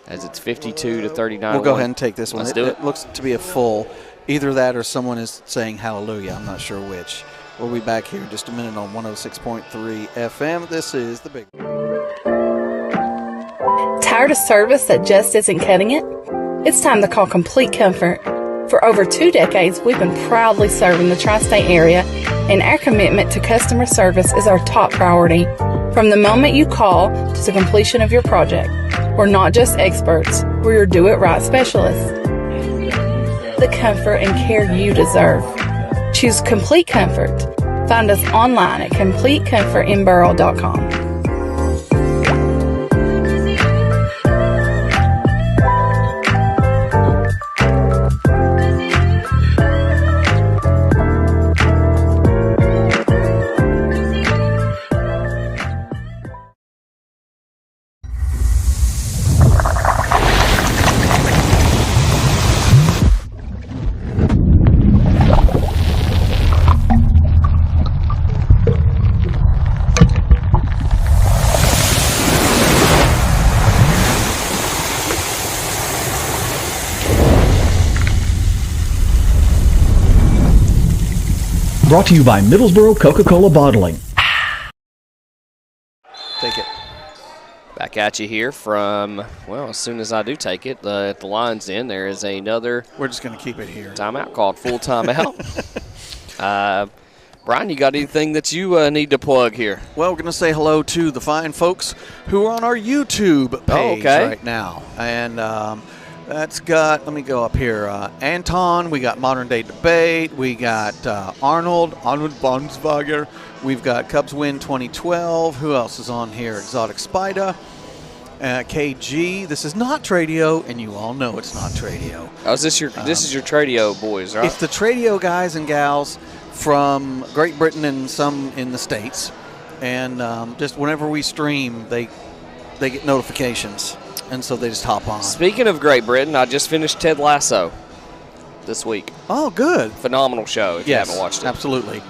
as it's 52-39. We'll go ahead and take this one. Let's do it. It looks to be a full. Either that or someone is saying hallelujah. I'm not sure which. We'll be back here in just a minute on 106.3 FM. This is The Big. Tired of service that just isn't cutting it? It's time to call Complete Comfort. For over 2 decades, we've been proudly serving the tri-state area, and our commitment to customer service is our top priority. From the moment you call to the completion of your project, we're not just experts, we're your do-it-right specialists. The comfort and care you deserve. Choose Complete Comfort. Find us online at CompleteComfortInBurrow.com. Brought to you by Middlesboro Coca-Cola Bottling. Take it. Back at you here from, well, as soon as I do take it, the line's in. There is another. We're just going to keep it here. Timeout called, full timeout. Brian, you got anything that you need to plug here? Well, we're going to say hello to the fine folks who are on our YouTube page right now. And that's got, let me go up here, Anton, we got Modern Day Debate, we got Arnold Bonsvager, we've got Cubs Win 2012, who else is on here? Exotic Spider, KG, this is not Tradio, and you all know it's not Tradio. Oh, this is your Tradio boys, right? It's the Tradio guys and gals from Great Britain and some in the States, and just whenever we stream, they get notifications. And so they just hop on. Speaking of Great Britain, I just finished Ted Lasso this week. Oh, good. Phenomenal show if you haven't watched it. Absolutely.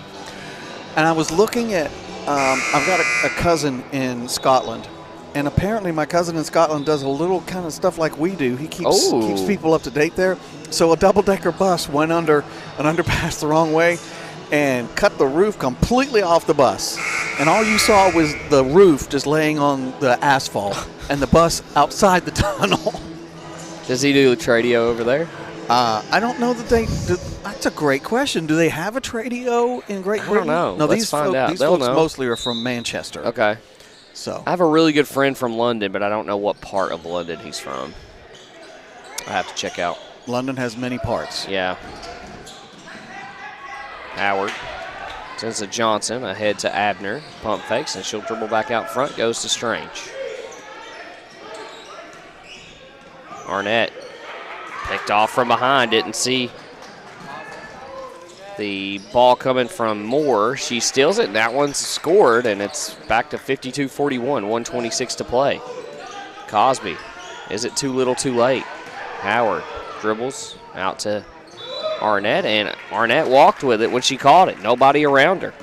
And I was looking at, I've got a cousin in Scotland. And apparently my cousin in Scotland does a little kind of stuff like we do. He keeps people up to date there. So a double-decker bus went under an underpass the wrong way and cut the roof completely off the bus. And all you saw was the roof just laying on the asphalt and the bus outside the tunnel. Does he do Tradio over there? I don't know that they do. That's a great question. Do they have a Tradio in Great Britain? I don't know. No, Let's find out. These They'll folks know. mostly are from Manchester. Okay. So I have a really good friend from London, but I don't know what part of London he's from. I have to check out. London has many parts. Yeah. Howard sends to Johnson, ahead to Abner. Pump fakes, and she'll dribble back out front. Goes to Strange. Arnett picked off from behind. Didn't see the ball coming from Moore. She steals it, and that one's scored, and it's back to 52-41, 1:26 to play. Cosby, is it too little too late? Howard dribbles out to Arnett, and Arnett walked with it when she caught it. Nobody around her.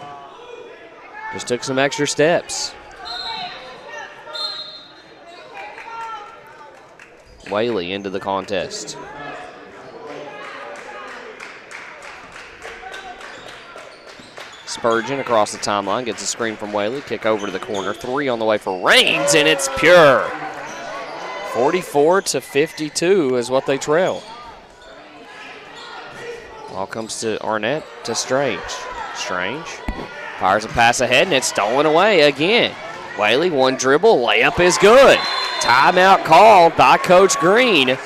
Just took some extra steps. Whaley into the contest. Spurgeon across the timeline, gets a screen from Whaley, kick over to the corner. 3 on the way for Raines, and it's pure. 44-52 is what they trail. Ball comes to Arnett to Strange. Strange fires a pass ahead, and it's stolen away again. Whaley, one dribble, layup is good. Timeout called by Coach Green.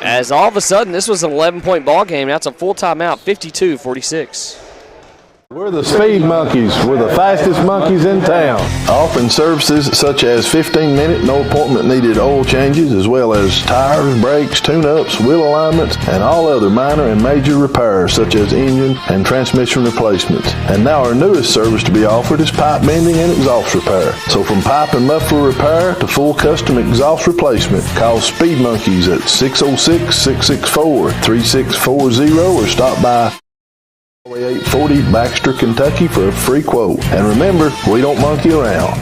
As all of a sudden, this was an 11-point ball game. Now it's a full timeout, 52-46. We're the Speed Monkeys. We're the fastest monkeys in town. Offering services such as 15-minute, no appointment needed oil changes, as well as tires, brakes, tune-ups, wheel alignments, and all other minor and major repairs such as engine and transmission replacements. And now our newest service to be offered is pipe mending and exhaust repair. So from pipe and muffler repair to full custom exhaust replacement, call Speed Monkeys at 606-664-3640 or stop by 840 Baxter, Kentucky for a free quote. And remember, we don't monkey around.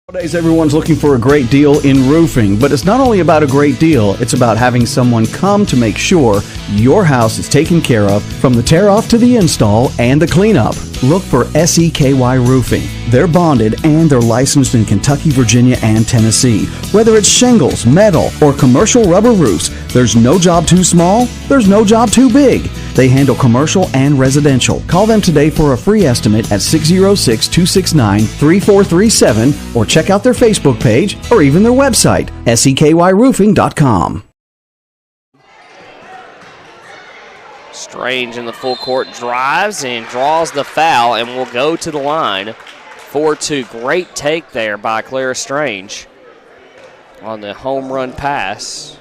Nowadays, everyone's looking for a great deal in roofing, but it's not only about a great deal, it's about having someone come to make sure your house is taken care of from the tear off to the install and the cleanup. Look for SEKY Roofing. They're bonded and they're licensed in Kentucky, Virginia, and Tennessee. Whether it's shingles, metal, or commercial rubber roofs, there's no job too small, there's no job too big. They handle commercial and residential. Call them today for a free estimate at 606-269-3437 or check out their Facebook page or even their website, sekyroofing.com. Strange in the full court drives and draws the foul and will go to the line. 4-2. Great take there by Clara Strange on the home run pass.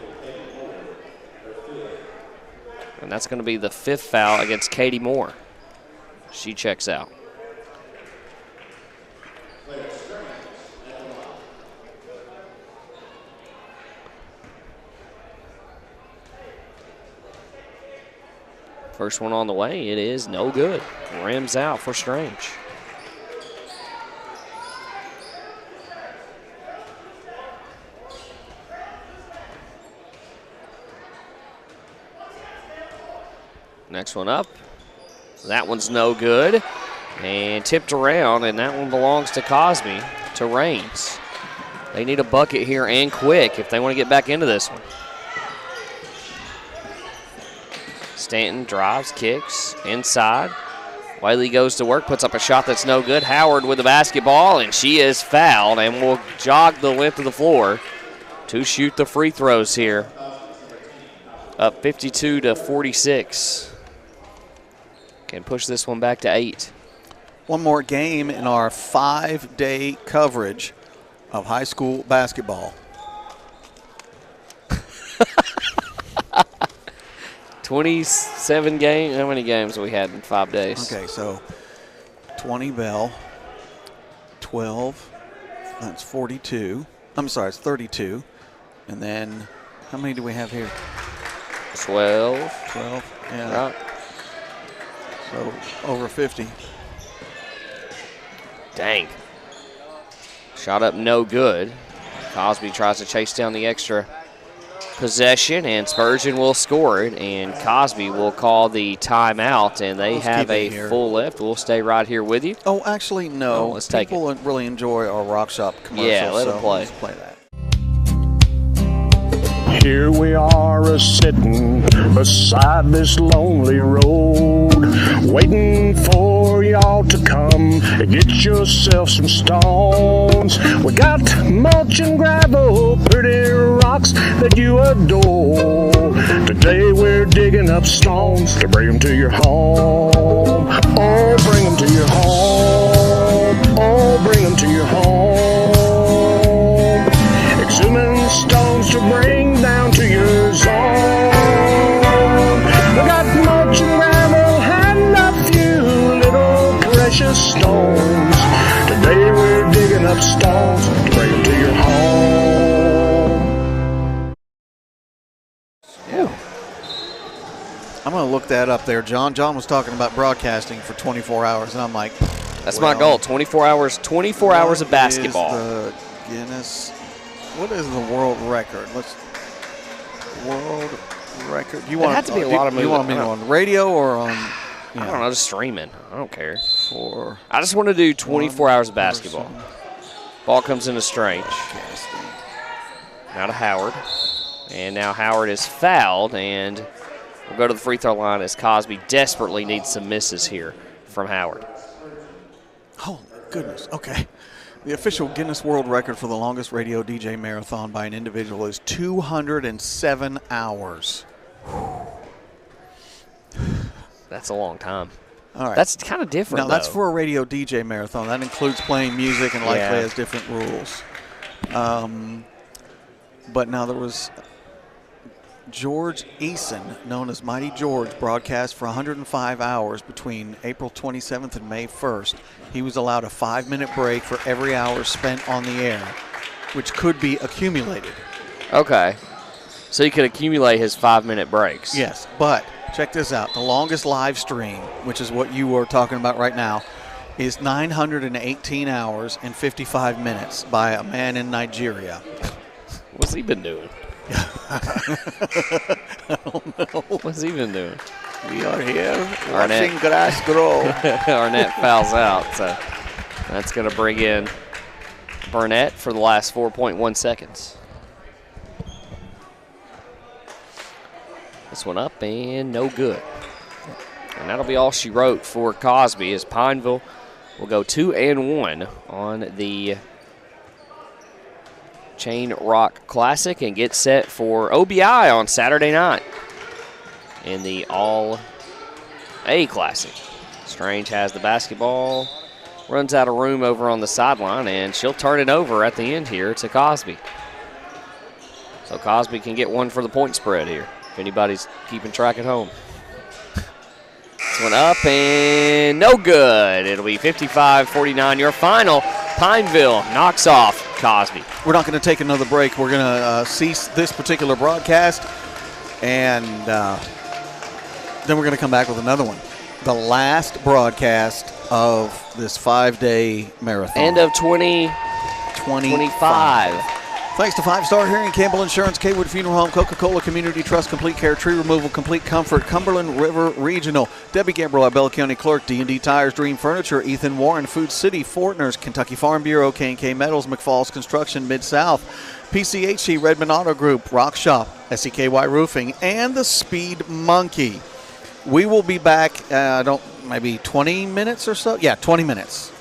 And that's going to be the 5th foul against Katie Moore. She checks out. First one on the way, it is no good. Rims out for Strange. Next one up. That one's no good. And tipped around, and that one belongs to Cosby, to Raines. They need a bucket here and quick if they want to get back into this one. Stanton drives, kicks, inside. Wiley goes to work, puts up a shot that's no good. Howard with the basketball, and she is fouled and will jog the length of the floor to shoot the free throws here. Up 52-46. Can push this one back to 8. One more game in our 5-day coverage of high school basketball. 27 games. How many games have we had in 5 days? Okay, so 20 Bell, 12, that's 42. I'm sorry, it's 32. And then how many do we have here? 12. 12, yeah. Right. So over 50. Dang. Shot up no good. Cosby tries to chase down the extra possession, and Spurgeon will score it, and Cosby will call the timeout, and they have a full left. We'll stay right here with you. Oh, actually, no. Let's take it. People really enjoy our Rock Shop commercial. Yeah, let them play. Let's play that. Here we are a-sitting beside this lonely road, waiting for y'all to come and get yourself some stones. We got mulch and gravel, pretty rocks that you adore. Today we're digging up stones to bring them to your home. Oh, bring them to your home. Oh, bring them to your home. Exhuming stones to bring down to your zone. We got mulch and gravel and a few little precious stones. Today we're digging up stones to bring them to your home. Yeah. I'm going to look that up there, John. John was talking about broadcasting for 24 hours, and I'm like, that's my goal. 24 hours. 24 hours of basketball. The Guinness. What is the world record? World record. You want it to be a lot of movies. You want me on radio or on? I don't know, just streaming. I don't care. I just want to do 24 hours of basketball. Ball comes into Strange. Now to Howard. And now Howard is fouled, and we'll go to the free throw line as Cosby desperately needs some misses here from Howard. Oh, goodness. Okay. The official Guinness World Record for the longest radio DJ marathon by an individual is 207 hours. That's a long time. All right. That's kind of different, Now, that's for a radio DJ marathon. That includes playing music and likely has different rules. But now there was George Eason, known as Mighty George, broadcast for 105 hours between April 27th and May 1st. He was allowed a 5-minute break for every hour spent on the air, which could be accumulated. Okay. So he could accumulate his 5-minute breaks. Yes, but check this out. The longest live stream, which is what you are talking about right now, is 918 hours and 55 minutes by a man in Nigeria. What's he been doing? I don't know. What's he been doing? We are here watching grass grow. Arnett fouls out, so that's going to bring in Burnett for the last 4.1 seconds. This one up and no good. And that'll be all she wrote for Cosby, as Pineville will go 2-1 on the Chain Rock Classic and get set for OBI on Saturday night in the All-A Classic. Strange has the basketball, runs out of room over on the sideline, and she'll turn it over at the end here to Cosby. So Cosby can get one for the point spread here, if anybody's keeping track at home. This one up and no good. It'll be 55-49. Your final, Pineville knocks off Cosby. We're not going to take another break. We're going to cease this particular broadcast, and then we're going to come back with another one. The last broadcast of this 5-day marathon. End of 2025. Thanks to 5-Star Hearing, Campbell Insurance, Kaywood Funeral Home, Coca-Cola Community Trust, Complete Care, Tree Removal, Complete Comfort, Cumberland River Regional, Debbie Gambrill, our Bell County Clerk, D&D Tires, Dream Furniture, Ethan Warren, Food City, Fortner's, Kentucky Farm Bureau, K&K Metals, McFalls Construction, Mid-South, PCHC, Redmond Auto Group, Rock Shop, SEKY Roofing, and the Speed Monkey. We will be back, maybe 20 minutes or so? Yeah, 20 minutes.